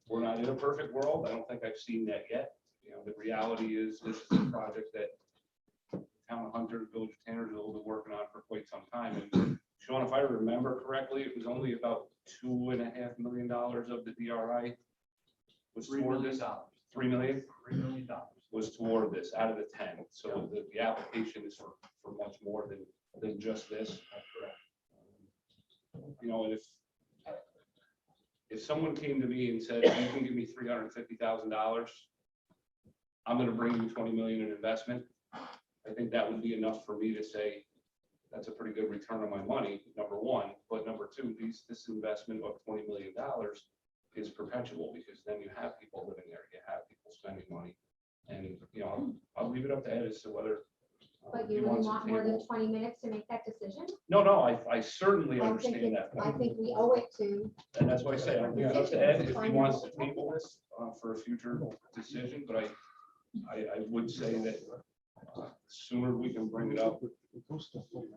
We're not in a perfect world. I don't think I've seen that yet. You know, the reality is this is a project that Town of Hunter, Village of Tannersville have been working on for quite some time. And Sean, if I remember correctly, it was only about $2.5 million of the DRI was $3 toward million. this. $3 million $3 million. was toward this out of the 10. So the application is for much more than just this. You know, and if someone came to me and said, you can give me $350,000, I'm going to bring you 20 million in investment. I think that would be enough for me to say, that's a pretty good return on my money, number one. But number two, this investment of $20 million is perpetual, because then you have people living there, you have people spending money. And, you know, I'll leave it up to Ed as to whether. But he you wouldn't wants to want more than table. 20 minutes to make that decision? No, I certainly I think understand that. I think we owe it to. And that's why I say, I'll leave it up to Ed if he wants to table this for a future decision, but I would say that sooner we can bring it up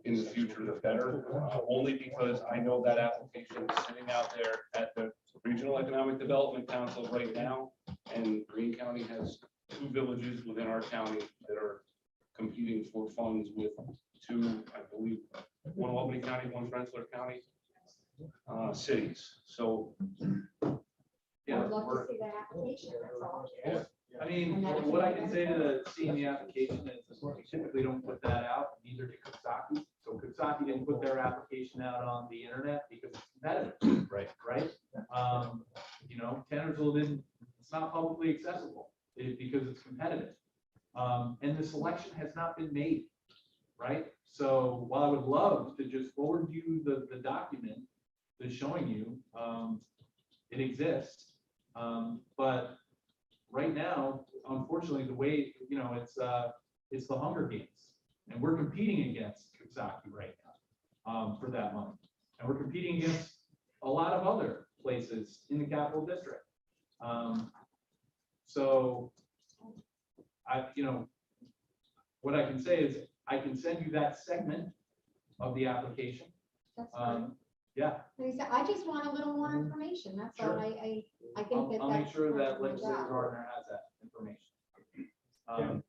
in the future, the better, only because I know that application is sitting out there at the Regional Economic Development Council right now, and Greene County has 2 villages within our county that are competing for funds with 2, I believe, one Albany County, one Rensselaer County cities. So Yeah, I'd love to we're- see that application, that's all. I mean, what I can say to seeing the application is we typically don't put that out, neither do Kuksaki. So Kuksaki didn't put their application out on the internet because it's competitive. Right. You know, Tannersville didn't, it's not publicly accessible because it's competitive. And the selection has not been made, right? So while I would love to just forward you the document that's showing you, it exists. But right now, unfortunately, the way, you know, it's the Hunger Games, and we're competing against Kuksaki right now for that money, and we're competing against a lot of other places in the Capital District. So, you know, what I can say is I can send you that segment of the application. That's fine. Yeah, Like I said, I just want a little more information, that's all. Sure. I think that I'll make that's sure part that of my legislative job. partner has that information.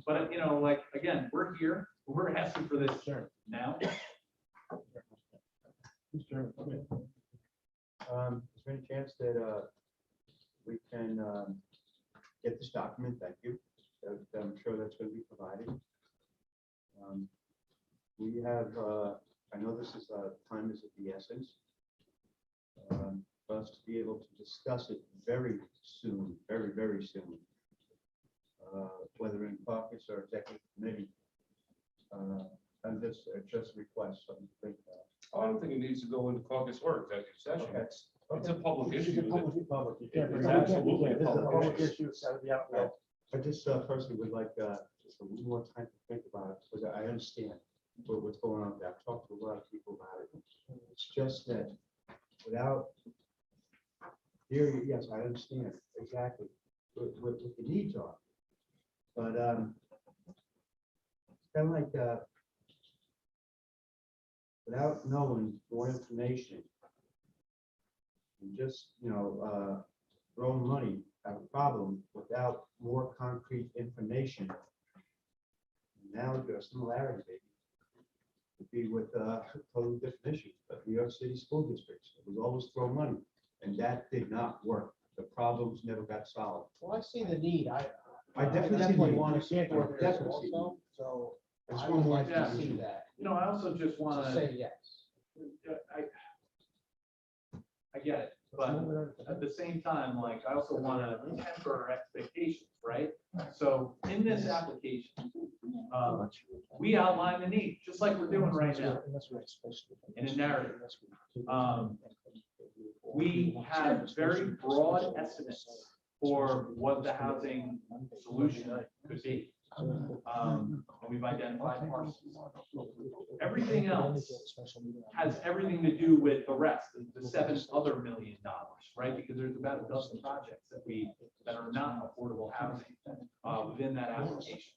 But, you know, like, again, we're here, we're asking for this now. Mr. ask that we can get this document, thank you. I'm sure that's going to be provided. We have, I know this is, time is of the essence. For us to be able to discuss it very soon, very, very soon. Whether in caucus or executive committee. And this, just request something. I don't think it needs to go into caucus or executive session. Okay. It's a public It's issue. public. You It can't is bring it up. absolutely a This is a public public issue. issue. It's gotta be out there. I just personally would like just a little more time to think about it, because I understand what's going on there. I've talked to a lot of people about it. It's just that without, here, yes, I understand exactly what the needs are. But it's kind of like without knowing more information, and just, throwing money at a problem without more concrete information. Now, there's similarity, maybe, would be with totally different issues, but New York City school districts, it was always throw money, and that did not work. The problems never got solved. Well, I see the need. I definitely want to see the need. support I this definitely see the also, need. so It's I one would more like to Yeah. see that, I also just want to to, say yes. I get it, but at the same time, like, I also want to temper our expectations, right? So in this application, we outline the need, just like we're doing right now, in a narrative. We have very broad estimates for what the housing solution could be. And we've identified parcels. Everything else has everything to do with the rest, the $7 other million, right? Because there's about a dozen projects that are not affordable housing within that application.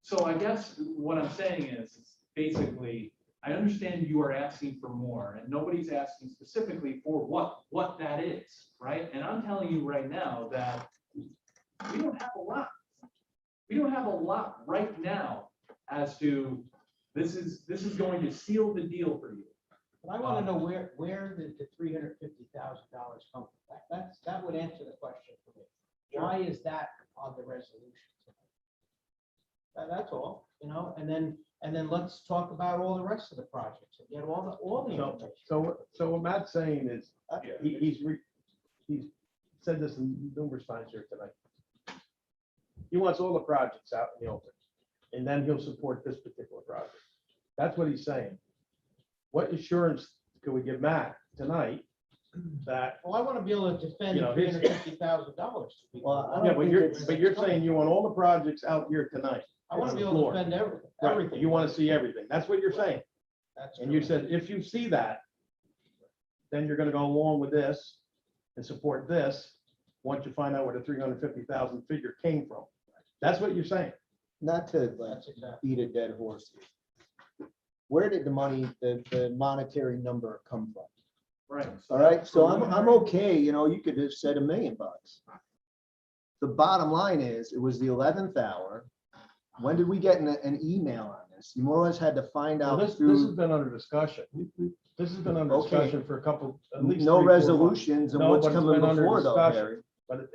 So I guess what I'm saying is basically, I understand you are asking for more, and nobody's asking specifically for what that is, right? And I'm telling you right now that we don't have a lot. We don't have a lot right now as to this is going to seal the deal for you. But I want to know where did the $350,000 come from? That would answer the question for me. Why is that on the resolution? That's all, and then let's talk about all the rest of the projects and get all the information. So what Matt's saying is, he's said this numerous times here tonight. He wants all the projects out in the open, and then he'll support this particular project. That's what he's saying. What assurance can we give Matt tonight that? Well, I want to be able to defend $350,000. Well, yeah, but you're saying you want all the projects out here tonight. I want to be able to defend everything. Right, you want to see everything. That's what you're saying. That's And you correct. said, if you see that, then you're gonna go along with this and support this, once you find out where the 350,000 figure came from. That's what you're saying. Not to That's exactly. beat a dead horse here. Where did the money, the monetary number come from? Right. All right, so I'm okay, you could have said $1 million. The bottom line is, it was the 11th hour. When did we get an email on this? You more or less had to find Well, out this has through, been under discussion. This has been under Okay. discussion for a couple, at least. no 3-4 months. resolutions and No, what's but it's coming been under before though, discussion. Harry. But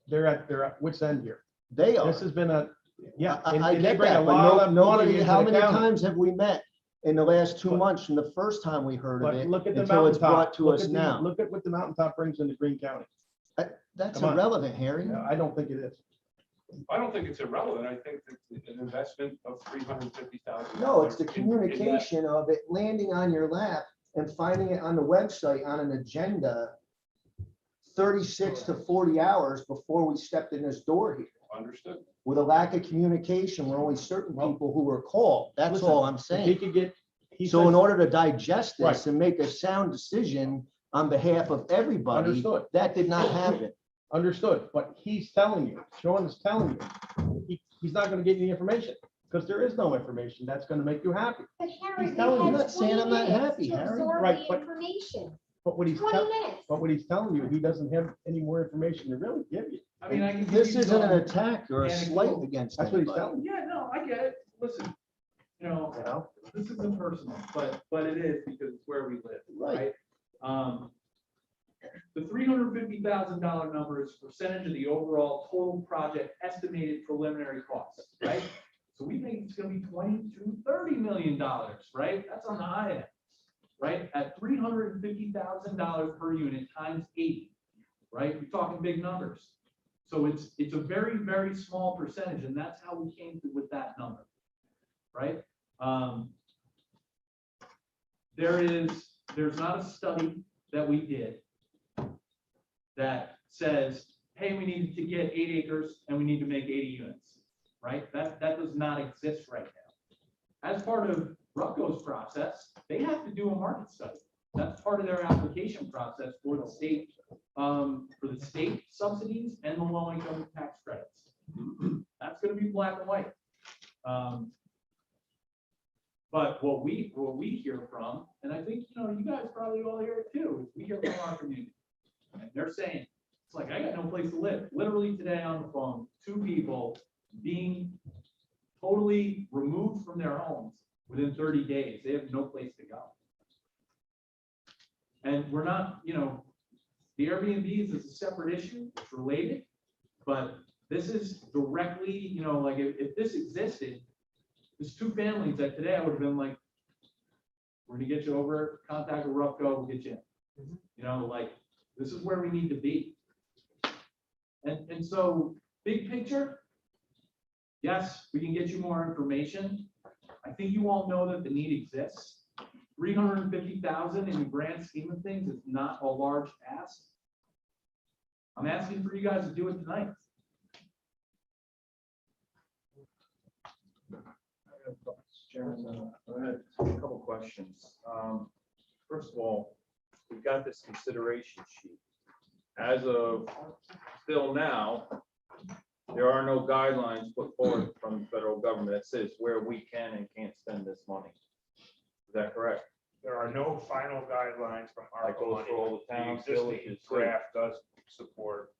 they're at what's end here. They are. This has been yeah. and I they get bring a that, but lot of money nobody, into how the many county. times have we met in the last 2 But- months from the first time we heard of But it look at the until it's brought mountaintop. to Look us at now? Look at what the mountaintop brings into Greene County. That's Come on. irrelevant, Harry. No, I don't think it is. I don't think it's irrelevant. I think that an investment of $350,000. No, it's the in that- communication of it landing on your lap and finding it on the website on an agenda 36 to 40 hours before we stepped in this door here. Understood. With a lack of communication, where only certain Well, people who were called. That's Listen, all I'm if he saying. could get. So in says- order to digest this Right. and make a sound decision on behalf of everybody, Understood. that did not happen. Understood, but he's telling you, Sean is telling you, he's not gonna get you the information, because there is no information that's gonna make you happy. But Harry, He's we telling you. had I'm not saying 20 I'm not minutes happy, to Harry. absorb Right, the but- information. But what he's 20 minutes. telling you, he doesn't have any more information to really give you. I mean, I can. give This you isn't an some- attack or a slight against That's what he's anybody. telling you. Yeah, no, I get it. Listen, You know, the this isn't personal, but it is because it's where we live, right? The $350,000 number is percentage of the overall total project estimated preliminary costs, right? So we think it's gonna be $20 to $30 million, right? That's on the high end, right? At $350,000 per unit times 80, right? We're talking big numbers. So it's a very, very small percentage, and that's how we came to with that number, right? There's not a study that we did that says, hey, we need to get 8 acres and we need to make 80 units, right? That does not exist right now. As part of Rocco's process, they have to do a market study. That's part of their application process for the state subsidies and the low income tax credits. That's going to be black and white. But what we hear from, and I think you guys probably all hear it too, is we hear from our community. And they're saying, it's like, I got no place to live. Literally today on the phone, 2 people being totally removed from their homes within 30 days. They have no place to go. And we're not, the Airbnbs is a separate issue, it's related, but this is directly, like if this existed, there's 2 families that today I would have been like, we're gonna get you over, contact with Rocco, we'll get you in. Like, this is where we need to be. And so, big picture, yes, we can get you more information. I think you all know that the need exists. 350,000 in the grand scheme of things is not a large ask. I'm asking for you guys to do it tonight. Chairman, I had a couple questions. First of all, we've got this consideration sheet. As of still now, there are no guidelines put forward from the federal government that says where we can and can't spend this money. Is that correct? There are no final guidelines from our That goes for all the towns, existing villages, draft does support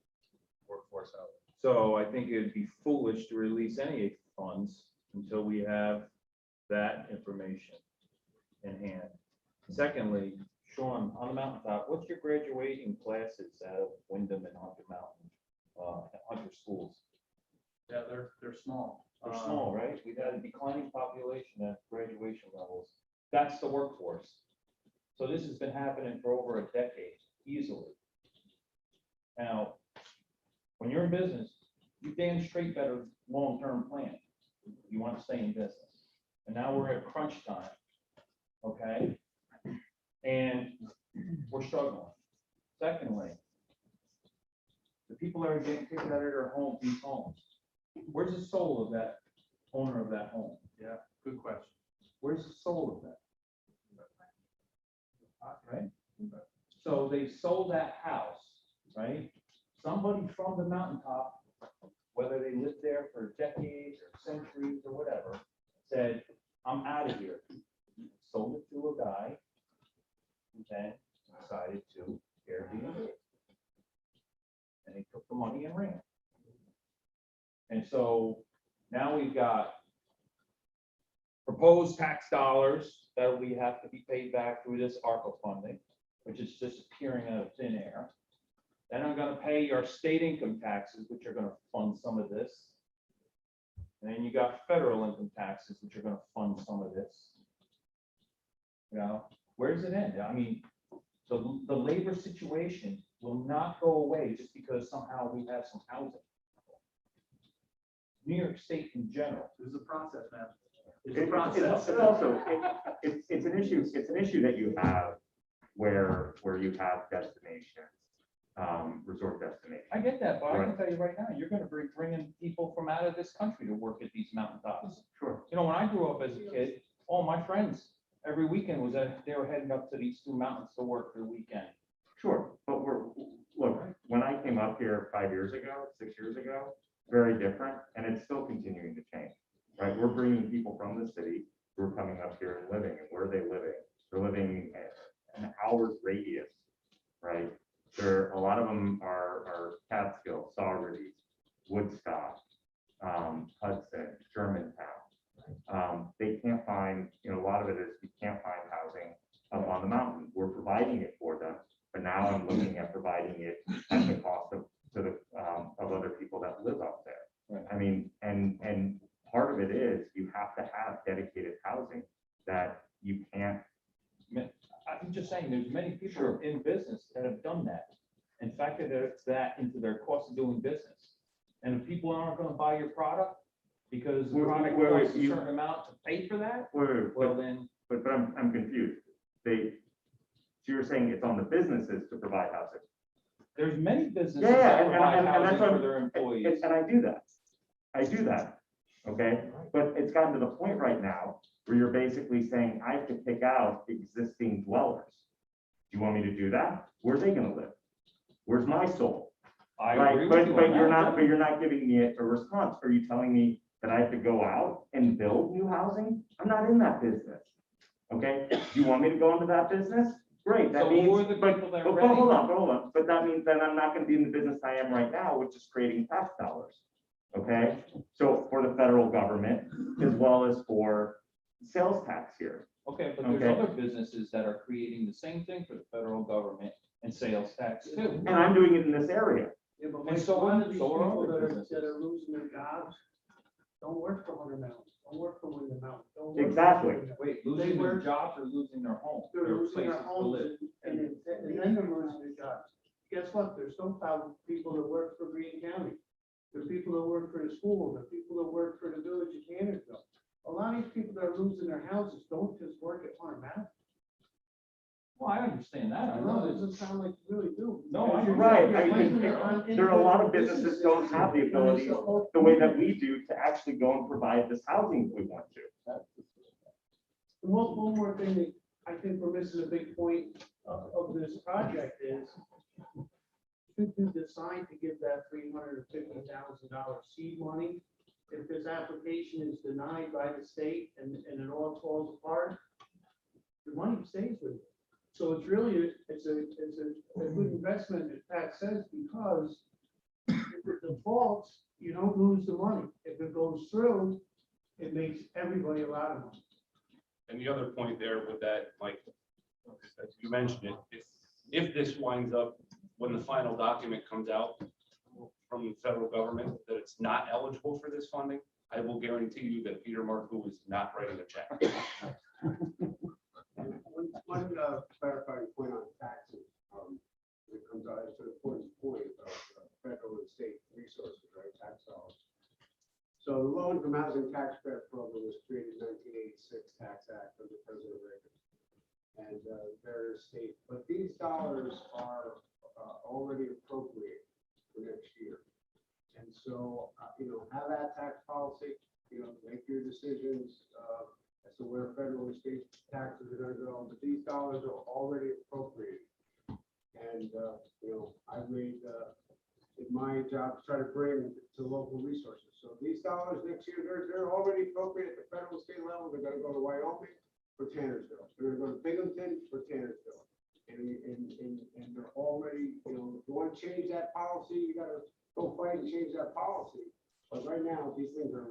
workforce housing. So I think it'd be foolish to release any funds until we have that information in hand. Secondly, Sean, on the mountaintop, what's your graduating classes out of Wyndham and Hunter Mountain, Hunter schools? Yeah, they're small. They're small, right? We've had a declining population at graduation levels. That's the workforce. So this has been happening for over a decade, easily. Now, when you're in business, you damn straight better long-term plan. You want to stay in business. And now we're at crunch time, okay? And we're struggling. Secondly, the people that are getting kicked out of their home, these homes, where's the soul of that owner of that home? Yeah, good question. Where's the soul of that? Right? So they sold that house, right? Somebody from the mountaintop, whether they lived there for decades or centuries or whatever, said, I'm out of here. Sold it to a guy who then decided to Airbnb it. And he took the money and ran. And so now we've got proposed tax dollars that we have to be paid back through this ARPA funding, which is just appearing out of thin air. Then I'm going to pay your state income taxes, which are going to fund some of this. And then you got federal income taxes, which are going to fund some of this. Where does it end? I mean, the labor situation will not go away just because somehow we have some housing. New York State in general. This is a process, man. It's also, it's an issue, that you have where you have destinations, resort destinations. I get that, but I can tell you right now, you're going to be bringing people from out of this country to work at these mountaintops. Sure. When I grew up as a kid, all my friends, every weekend they were heading up to these 2 mountains to work for the weekend. Sure, but look, when I came up here 5 years ago, 6 years ago, very different, and it's still continuing to change, right? We're bringing people from the city who are coming up here and living, and where are they living? They're living an hour's radius, right? A lot of them are Catskill, Saugerties, Woodstock, Hudson, Germantown, They can't find, a lot of it is you can't find housing up on the mountain. We're providing it for them, but now I'm looking at providing it at the cost of of other people that live up there. I mean, and part of it is you have to have dedicated housing that you can't. I'm just saying, there's many people in business that have done that and factored that into their cost of doing business. And if people aren't gonna buy your product because the product costs a certain amount to pay for that, well then. But I'm confused. So you're saying it's on the businesses to provide housing? There's many businesses Yeah, that and provide that's housing what for their employees. And I do that, okay? But it's gotten to the point right now where you're basically saying, I have to pick out existing dwellers. Do you want me to do that? Where's they gonna live? Where's my soul? I Right, agree with you but on you're that, not, but you're not giving me a response. Are you telling me that I have to go out and build new housing? I'm not in that business, okay? Do you want me to go into that business? Great, that So means, who are the but people that are hold ready? on, but that means that I'm not gonna be in the business I am right now, which is creating tax dollars, okay? So for the federal government, as well as for sales tax here. Okay, but there's other businesses that are creating the same thing for the federal government and sales tax too. And I'm doing it in this area. Yeah, but And like, so a lot are- of these so are people other that businesses. are losing their jobs, don't work for Hunter Mountain, don't work for Winter Mountain. don't work for Exactly. Winter- Wait, They losing their work- jobs or losing their home? They're losing their places to homes live. and then they're losing their jobs. Guess what? There's no people that work for Greene County. The people that work for the school, the people that work for the village of Tannersville. A lot of these people that are losing their houses don't just work at Hunter Mountain. Well, I understand that. I No, know it that. doesn't sound like you really do. No, I You're agree. right. There are a lot of businesses don't have the ability, the way that we do, to actually go and provide this housing if we want to. One more thing that I think we're missing a big point of this project is, should you decide to give that $350,000 seed money, if this application is denied by the state and it all falls apart, the money stays with you. So it's really, it's a good investment, as Pat says, because if it defaults, you don't lose the money. If it goes through, it makes everybody a lot of money. And the other point there with that, Mike, as you mentioned it, if this winds up, when the final document comes out from the federal government, that it's not eligible for this funding, I will guarantee you that Peter Markku is not writing a check. One clarifying point on taxes, it comes out to the point of federal and state resources, right, tax dollars. So the low income housing tax credit program was created in 1986 Tax Act under President Reagan and various states, but these dollars are already appropriated for next year. And so, have that tax policy, make your decisions as to where federal and state taxes are going to go, but these dollars are already appropriated. And, I've made it my job to try to bring to local resources. So these dollars next year, they're already appropriate at the federal and state level. They're going to go to Wyoming for Tannersville. They're going to go to Binghamton for Tannersville. And they're already, if you want to change that policy, you got to go fight and change that policy. But right now, these things are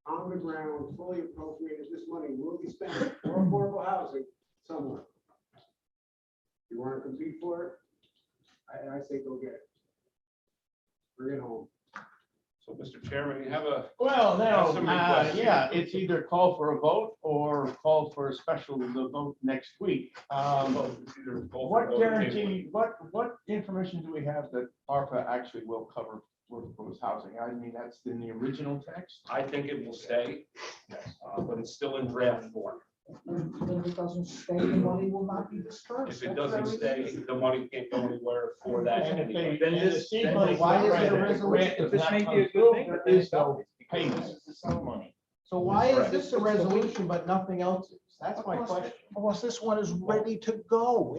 on the ground, fully appropriated. This money will be spent for affordable housing somewhere. You want to compete for it? I say go get it. Bring it home. So, Mr. Chairman, you have a. Well, have some requests. yeah, it's either call for a vote or call for a special vote next week. It's either call for What vote or table it. guarantee, what information do we have that ARPA actually will cover workforce housing? I mean, that's in the original text? I think it will stay, but it's still in draft form. If it doesn't stay, the money will not be dispersed. If it doesn't stay, the money can't go anywhere for that. And if anyway. they, and the seed money, why is it a grant resolution? does This not may come be a good through, thing, there but then is no payment. This is the sum money. So why is Correct. this a resolution but nothing else is? That's my question. Because this one is ready to go.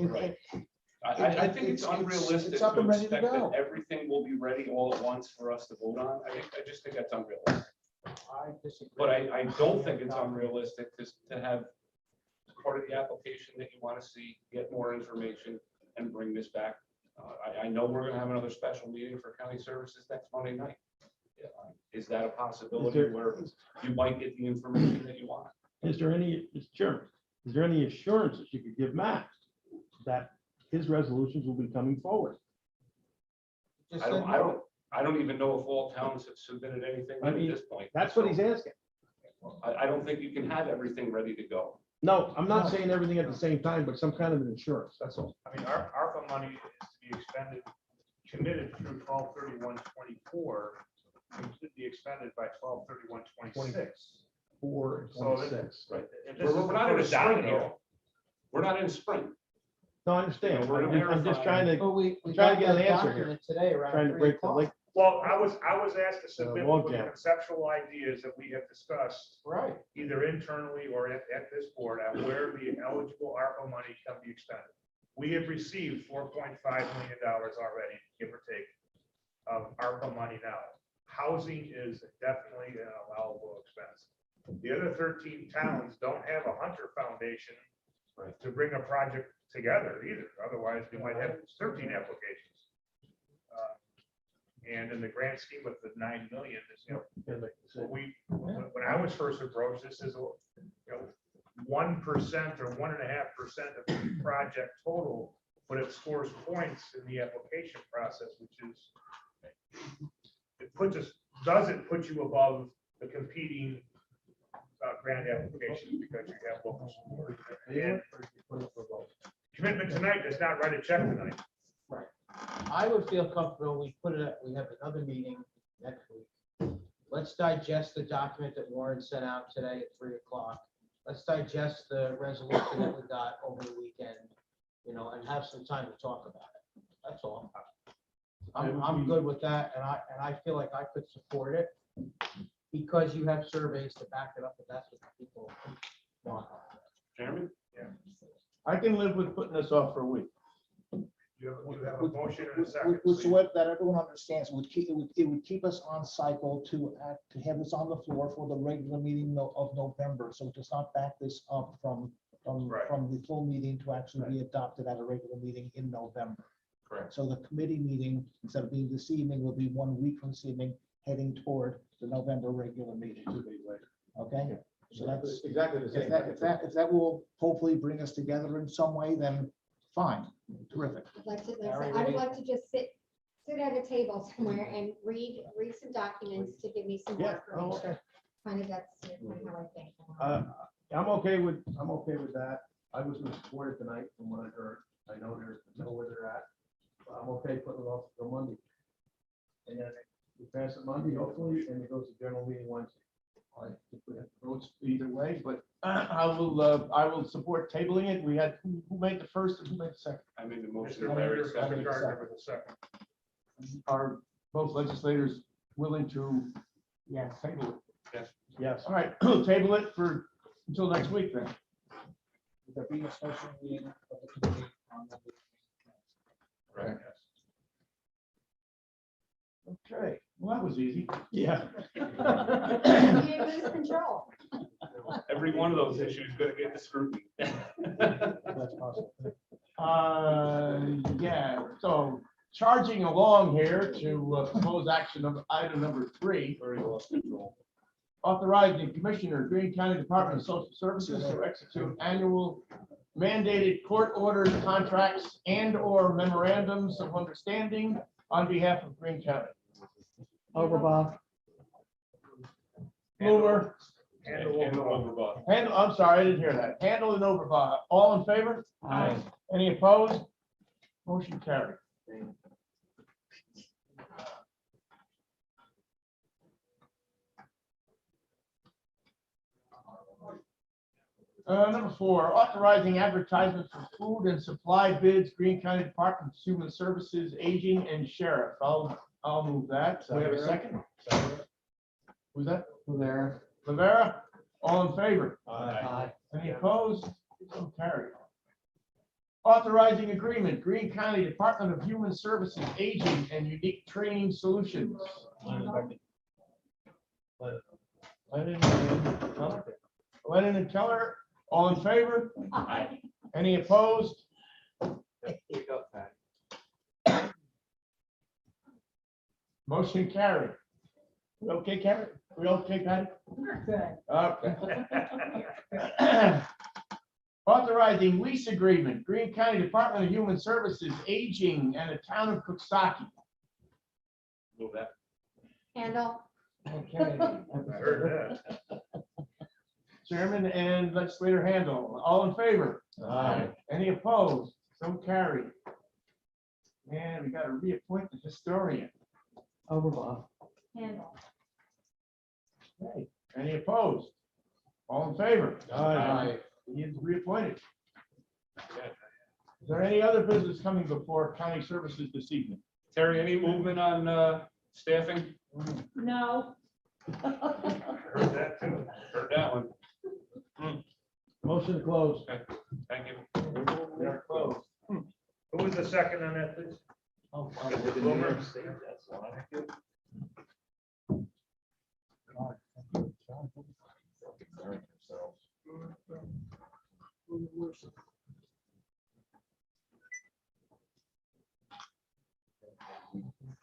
I think it's It's unrealistic up to and ready to expect that go. everything will be ready all at once for us to vote on. I just think that's unrealistic. I disagree. But I don't think it's unrealistic to have part of the application that you want to see, get more information and bring this back. I know we're gonna have another special meeting for county services next Monday night. Is that a possibility where you might get the information that you want? Is there any assurances you could give Matt that his resolutions will be coming forward? Just I said don't, no. I don't even know if all towns have submitted anything I at mean, this point. That's what he's asking. I don't think you can have everything ready to go. No, I'm not saying everything at the same time, but some kind of an insurance, that's all. I mean, our ARPA money is to be expended, committed through 12/31/24, and should be expended by 12/31/26. 4 and So 26. Right. If this is We're the not in first spring domino, though. We're not in spring. No, I understand. We're I'm just trying to, But we trying to got get an that answer here. document today trying around to 3 break the o'clock. link. Well, I was asked to submit log with the jam. conceptual ideas that we have discussed, Right. either internally or at this board, on where the eligible ARPA money can be expended. We have received $4.5 million already, give or take, of ARPA money now. Housing is definitely an allowable expense. The other 13 towns don't have a Hunter Foundation to bring a project together either. Otherwise, we might have 13 applications. And in the grand scheme of the 9 million, when I was first approached, this is 1% or 1.5% of the project total, but it scores points in the application process, which is, doesn't put you above the competing grant applications because you have local support. And commitment tonight does not write a check tonight. Right. I would feel comfortable, we have another meeting next week. Let's digest the document that Warren sent out today at 3 o'clock. Let's digest the resolution that we got over the weekend, and have some time to talk about it. That's all. I'm good with that, and I feel like I could support it because you have surveys to back it up, but that's what people want. Jeremy? Yeah. I can live with putting this off for a week. You have a motion and a second. So what, that everyone understands, it would keep us on cycle to have this on the floor for the regular meeting of November. So it does not back this up from the full meeting to actually be adopted at a regular meeting in November. Correct. So the committee meeting, instead of being this evening, will be 1 week from this evening, heading toward the November regular meeting. 2 days later. Okay? So that's, Exactly the same. if that will hopefully bring us together in some way, then fine, terrific. I would like to just sit at a table somewhere and read some documents to give me some more Yeah, oh, information. okay. Kind of that's kind of how I think. I'm okay with that. I was going to support it tonight from what I heard. I know where they're at. But I'm okay putting it off till Monday. And then we pass it Monday, hopefully, and it goes to general meeting Wednesday. I think we have votes either way, but I will support tabling it. We had, who made the first and who made the second? I made the motion. Mr. Larry Mayor, seconded. Mr. Gardner with the second. Are both legislators willing to? Yes. Table it? Yes. Yes. All right, table it until next week then. Would there be a special meeting of the committee on that? Right. Okay, well, that was easy. Yeah. You didn't lose control. Every one of those issues is going to get the scrutiny. That's possible. Yeah, so charging along here to propose action of item number 3. Very lost control. Authorizing Commissioner, Greene County Department of Social Services to execute annual mandated court ordered contracts and/or memorandums of understanding on behalf of Greene County. Overbach. Mover. Handle. Handle, I'm sorry, I didn't hear that. Handle and Overbach. All in favor? Aye. Any opposed? Motion carried. Number 4, authorizing advertisement for food and supply bids, Greene County Department of Human Services, Aging and Sheriff. I'll move that. Do we have a second? Who's that? Rivera. Rivera, all in favor? Aye. Any opposed? So carried. Authorizing agreement, Greene County Department of Human Services, Aging and Unique Training Solutions. Lennon and Keller, all in favor? Aye. Any opposed? Motion carried. We okay, Kevin? We okay, Patty? Good. Okay. Authorizing lease agreement, Greene County Department of Human Services, Aging, and the town of Kuksaki. Move that. Handle. Okay. I heard that. Chairman and legislator Handle, all in favor? Aye. Any opposed? So carried. And we got to reappoint the historian. Overblock. Handle. Okay. Any opposed? All in favor? Aye. He is reappointed. Is there any other business coming before county services this evening? Terry, any movement on staffing? No. Heard that too. Heard that one. Motion to close. Okay, thank you. We are closed. Who was the second on that, please? Boomer.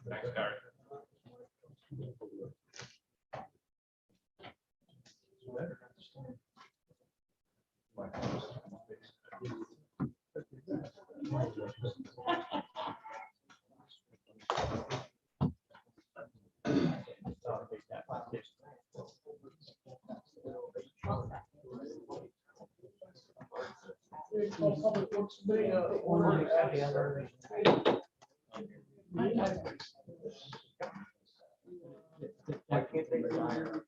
Thanks, Gary. Public Works Committee, Why can't they fire?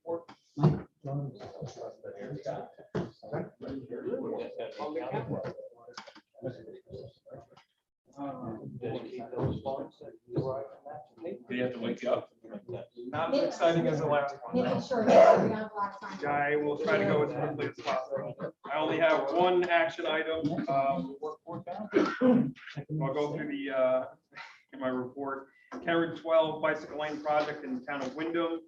Do you have to wake you up? Not as exciting as the last one. Making sure that we don't block time. I will try to go as quickly as possible. I only have one action item. I'll go through in my report. County 12 bicycle lane project in the town of Wyndham.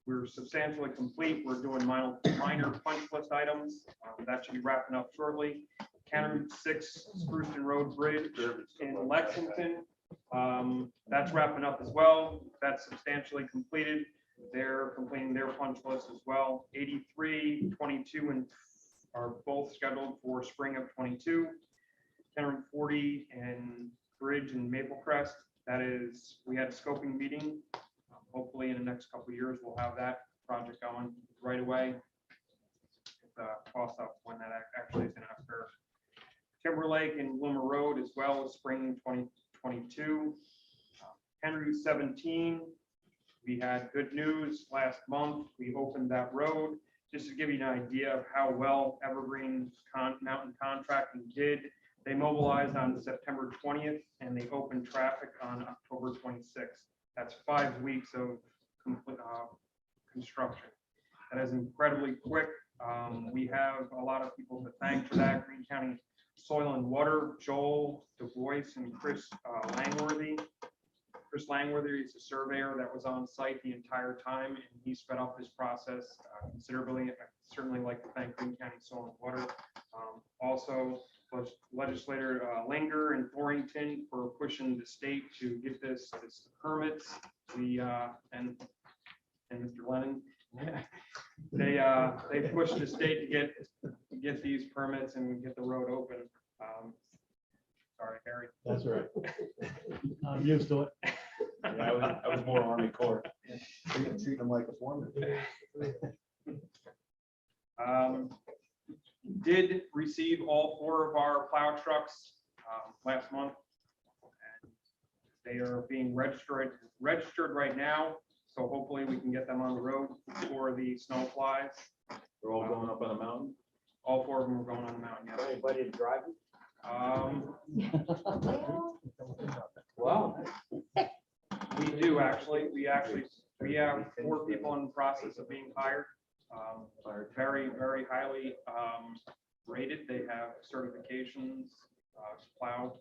We're substantially complete. We're doing minor punch list items. That should be wrapping up shortly. County 6 Spruceton Road Bridge in Lexington. That's wrapping up as well. That's substantially completed. They're completing their punch list as well. 83, 22, and are both scheduled for spring of 22. County 40 and Bridge in Maple Crest. That is, we had a scoping meeting. Hopefully in the next couple of years, we'll have that project going right away. The cost up when that actually is going to occur. Timberlake and Bloomer Road as well as spring 2022. Henry 17, we had good news last month. We opened that road. Just to give you an idea of how well Evergreen Mountain Contracting did, they mobilized on September 20th and they opened traffic on October 26th. That's 5 weeks of complete construction. That is incredibly quick. We have a lot of people to thank for that. Greene County Soil and Water, Joel DuBois and Chris Langworthy. Chris Langworthy is a surveyor that was on site the entire time, and he sped up his process considerably. I certainly like to thank Greene County Soil and Water. Also, Legislator Linger and Thorrington for pushing the state to get this permits. We and Mr. Lennon, they pushed the state to get these permits and get the road open. Sorry, Harry. That's all right. I'm used to it. Yeah, I was more Army Corps. Treat them like a foreman. Did receive all 4 of our plow trucks last month. And they are being registered right now. So hopefully we can get them on the road before the snow flies. They're all going up on the mountain. All 4 of them are going on the mountain. Yes. Anybody to drive it? Well, we do actually. We have 4 people in the process of being hired. Very, very highly rated. They have certifications to plow.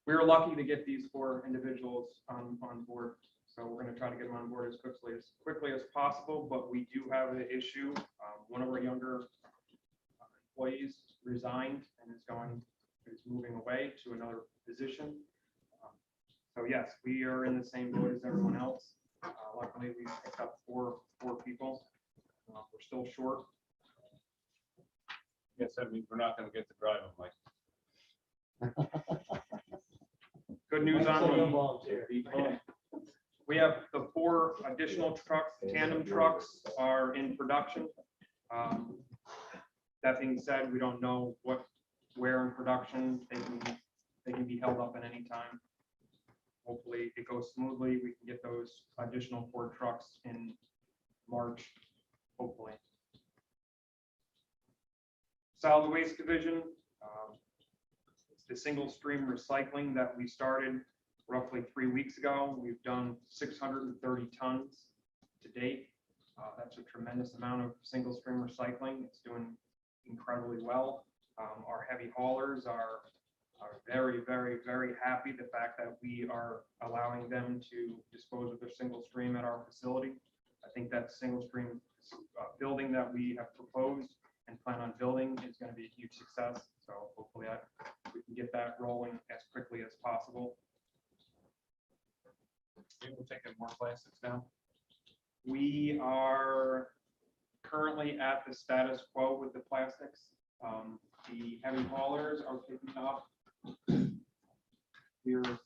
We're lucky to get these 4 individuals on board. So we're going to try to get them on board as quickly as possible. But we do have an issue. One of our younger employees resigned and is going is moving away to another position. So yes, we are in the same boat as everyone else. Luckily, we picked up four people. We're still short. Yes, that means we're not gonna get to drive them, Mike. Good news Mike's a on volunteer. we have the 4 additional trucks, tandem trucks are in production. That being said, we don't know where in production they can be held up at any time. Hopefully it goes smoothly. We can get those additional 4 trucks in March, hopefully. Solid waste division, it's the single stream recycling that we started roughly 3 weeks ago. We've done 630 tons to date. That's a tremendous amount of single stream recycling. It's doing incredibly well. Our heavy haulers are very, very, very happy the fact that we are allowing them to dispose of their single stream at our facility. I think that single stream building that we have proposed and plan on building is going to be a huge success. So hopefully we can get that rolling as quickly as possible. We're taking more plastics now. We are currently at the status quo with the plastics. The heavy haulers are picking up. We are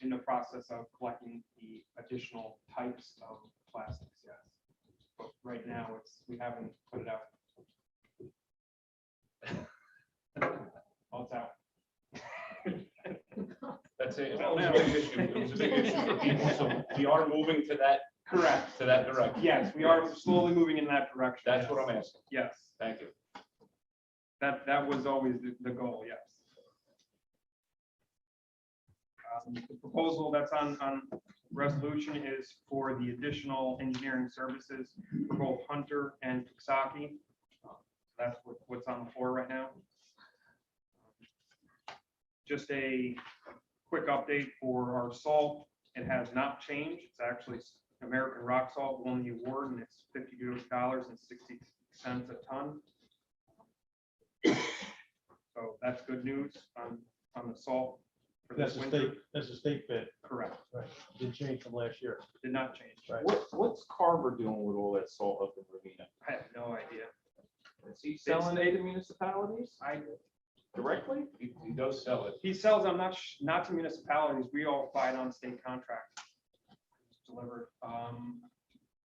in the process of collecting the additional types of plastics, yes. But right now we haven't put it out. Oh, it's out. That's it. That was a big issue. It was a big issue for people, so we are moving to that. Correct. To that direction. Yes, we are slowly moving in that direction. That's yes. what I'm asking. Yes, Thank you. that was always the goal, yes. The proposal that's on resolution is for the additional engineering services for both Hunter and Kuksaki. That's what's on the floor right now. Just a quick update for our salt. It has not changed. It's actually American Rock Salt won the award, and it's $52.60 a ton. So that's good news on the salt for this winter. That's a state bid. Correct. Right. Didn't change from last year. Did not change. Right. What's Carver doing with all that salt up in Ravina? I have no idea. Is he selling it to municipalities directly? He does sell it. He sells them not to municipalities. We all buy it on state contract. It's delivered.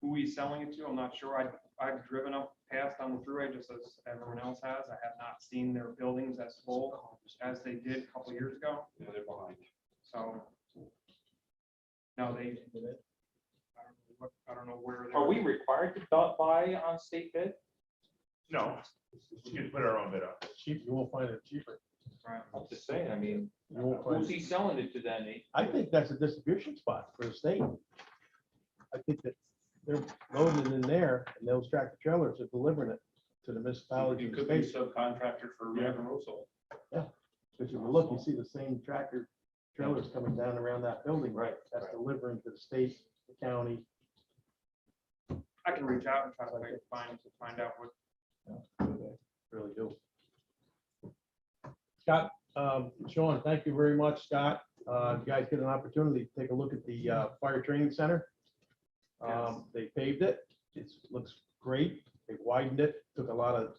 Who he's selling it to, I'm not sure. I've driven up past on the thruway just as everyone else has. I have not seen their buildings as full as they did a couple years ago. Yeah, they're behind. So no, they. I don't know where. Are we required to buy on state bid? No, we can put our own bid up. Cheap, you won't find it cheaper. Right. I'm just saying, I mean, You won't find who's it. he selling it to then? I think that's a distribution spot for the state. I think that they're loading it in there and those tractor trailers are delivering it to the municipality. You and could be state. subcontractor for rock and roll salt. But if you look, you see the same tractor trailers coming down around that building. Right, That's right. delivering to the state, the county. I can reach out and try to find out what. Really do. Scott, Sean, thank you very much, Scott. You guys get an opportunity to take a look at the fire training center. They paved it. It looks great. They widened it, took a lot of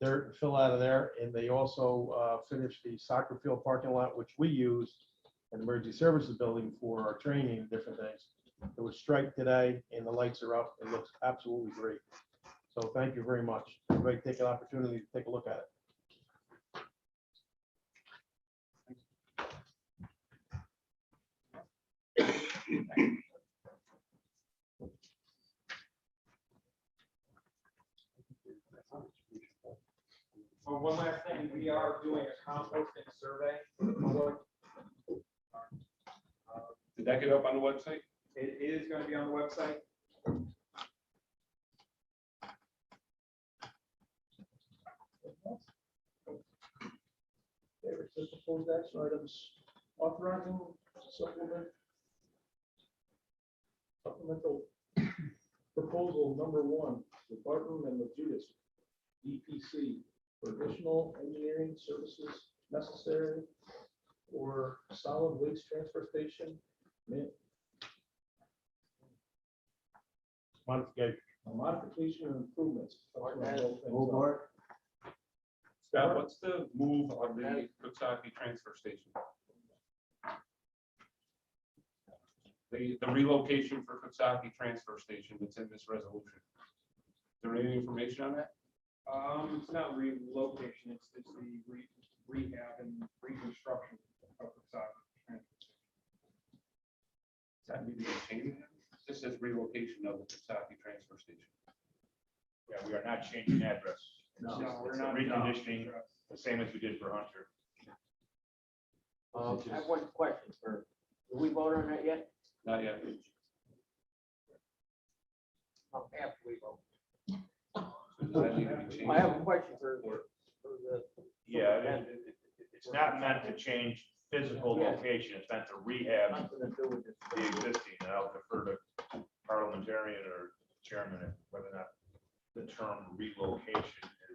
dirt and fill out of there. And they also finished the soccer field parking lot, which we use an emergency services building for our training and different things. It was striped today and the lights are up. It looks absolutely great. So thank you very much. Everybody take an opportunity to take a look at it. Oh, one last thing, we are doing a composting survey. Did that get up on the website? It is going to be on the website. Favorite proposed action items, authorizing supplemental proposal number 1, the Barton and the Judas EPC for additional engineering services necessary for solid waste transfer station. Modification and improvements. Scott, what's the move on the Kuksaki transfer station? The relocation for Kuksaki transfer station that's in this resolution. Is there any information on that? It's not relocation, it's the rehab and reconstruction of Kuksaki. Does that need to be changed? This says relocation of the Kuksaki transfer station. Yeah, we are not changing address. No, It's we're a not. reconditioning, the same as we did for Hunter. I have one question for, did we vote on that yet? Not yet. After we vote. Does that need to be changed? I have a question for the. Yeah, it's not meant to change physical location, it's meant to rehab Nothing to do with this. the existing, and I'll defer to parliamentarian or chairman if whether or not the term relocation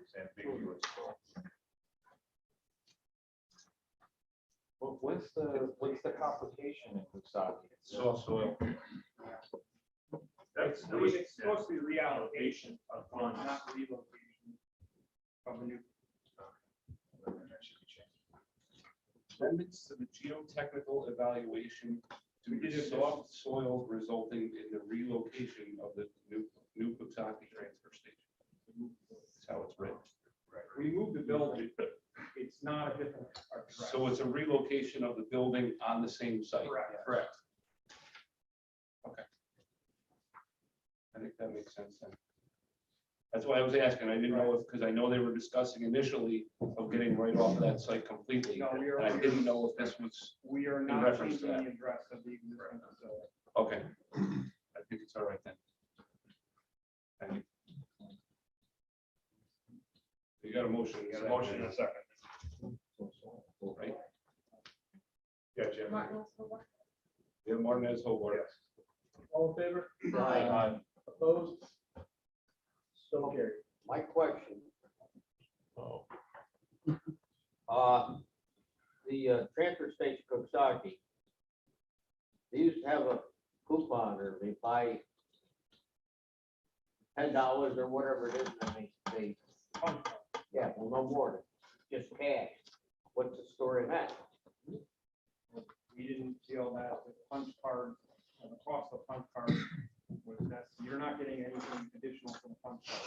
is ambiguous. What's the complication in Kuksaki? Soil. That's It's supposed to be reallocation of funds, not relocation of a new. Amendments to the geotechnical evaluation to the soft soil resulting in the relocation of the new Kuksaki transfer station. That's how it's written. We moved the building, it's not a different address. So it's a relocation of the building on the same site. Correct. Okay. I think that makes sense then. That's why I was asking. I didn't know if, because I know they were discussing initially of getting right off of that site completely. No, we are- And I didn't know if this was, We are in not reference to changing that. the address of the existing facility. okay. I think it's all right then. Thank you. You got a motion. You got a motion in a second. Right? Yeah, Jim. Yeah, Martinez, Hobart. All in favor? Aye. Opposed? So carried. My question, the transfer station Kuksaki, they used to have a coupon or they buy $10 or whatever it is, and they, yeah, well, no more, just cash. What's the story of that? We didn't feel that the punch card, the cost of punch card was necessary. You're not getting anything additional from the punch card.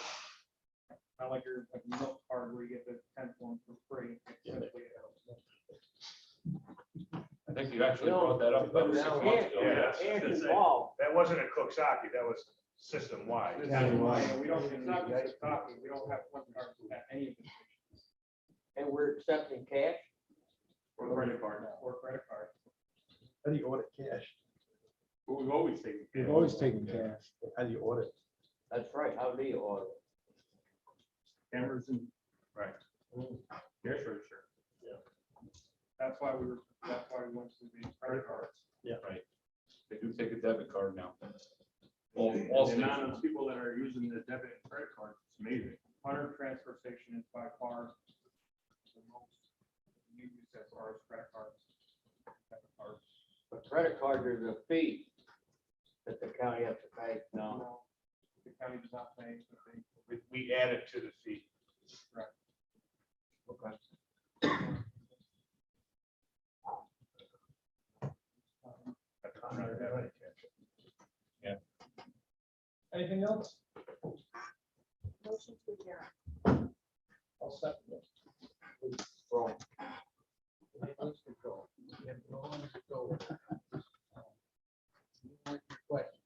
Not like your like milk card where you get the 10th one for free. It's simply I think you actually brought that up about 6 months ago. Yeah, Cash involved. that wasn't a Kuksaki, that was system wide. We don't, it's not just a copy. We don't have punch cards at any of the stations. And we're accepting cash? Or credit card. Or credit card. How do you audit cash? But we've always taken. We've always taken cash. How do you audit? That's right, how do you audit? Cameras and. Right. Yeah, sure. That's why we went to the credit cards. Right. They do take a debit card now. All The amount stations. of people that are using the debit and credit cards, it's amazing. Hunter transfer station is by far the most used as far as credit cards. Debit cards. A credit card, there's a fee that the county has to pay. No, the county does not pay the fee. We added to the fee. Correct. Okay. Yeah. Anything else? Motion to adjourn. I'll second it. Wrong. Let's go. Yeah, go on, let's go. Question.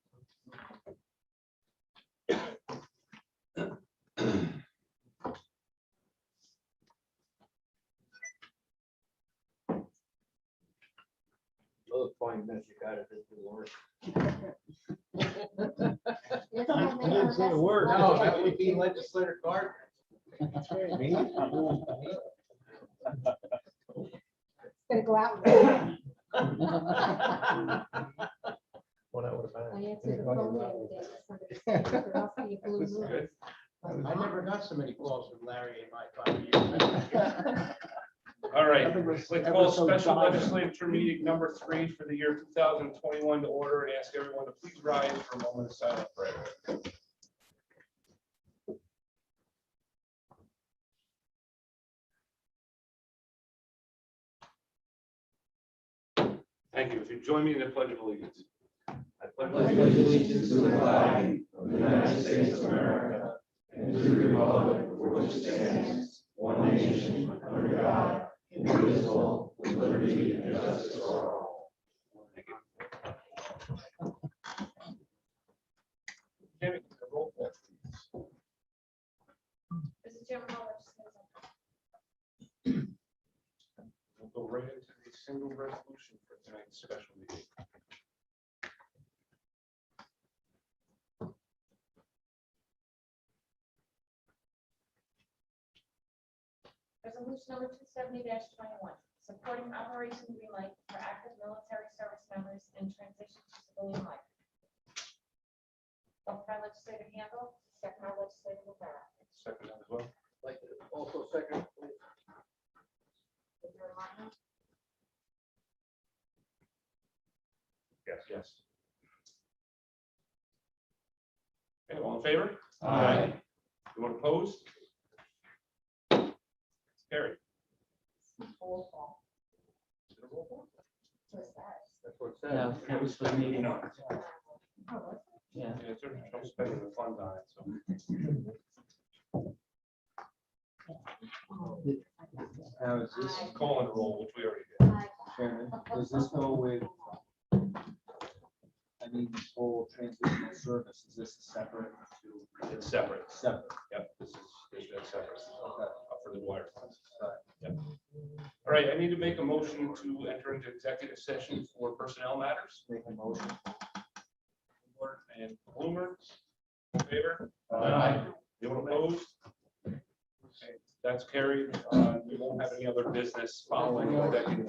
Another fine mess you got it, this is work. I didn't say a word. No, that would be legislator Gardner. Me? Gonna go out. One out of the I bag. answered the phone the other day. Somebody said there must be a blue moon. I never got so many calls from Larry in my 5 years. All right, Nothing was let's ever call so special dire. legislature meeting number 3 for the year 2021 to order, and ask everyone to please rise for a moment of silent prayer. Thank you. If you join me in the Pledge of Allegiance. I pledge allegiance to the flag of the United States of America and to the republic for which it stands, one nation, under God, indivisible, with liberty and justice for all. Tammy, roll call, please. Mrs. General, We'll go right into the single resolution for tonight's special meeting. Resolution number 270-21, supporting Operation Greenlight for active military service members and transition to civilian life. Offered by legislative Handle, second by legislative Rivera. Second as well. Like to also second, please. Senator Martin, Yes. Yes. Okay, all in favor? Aye. Anyone opposed? Carried. roll call. Is it a roll call? What's that? That's what it Yeah, says. that was for the meeting. Oh, what's Yeah. Yeah, it's sort of no spending the funds on it, so. Now, is this, Call and roll, which we already did. that? Chairman, does this go with, I mean, this whole transitional service, is this separate to? It's separate. Separate. Yep, this is separate. Okay. Up for the Dwyer funds. Yep. All right, I need to make a motion to enter into executive session for personnel matters. Make a motion. And Bloomer, in favor? Aye. Anyone opposed? Okay, that's carried. We won't have any other business following executive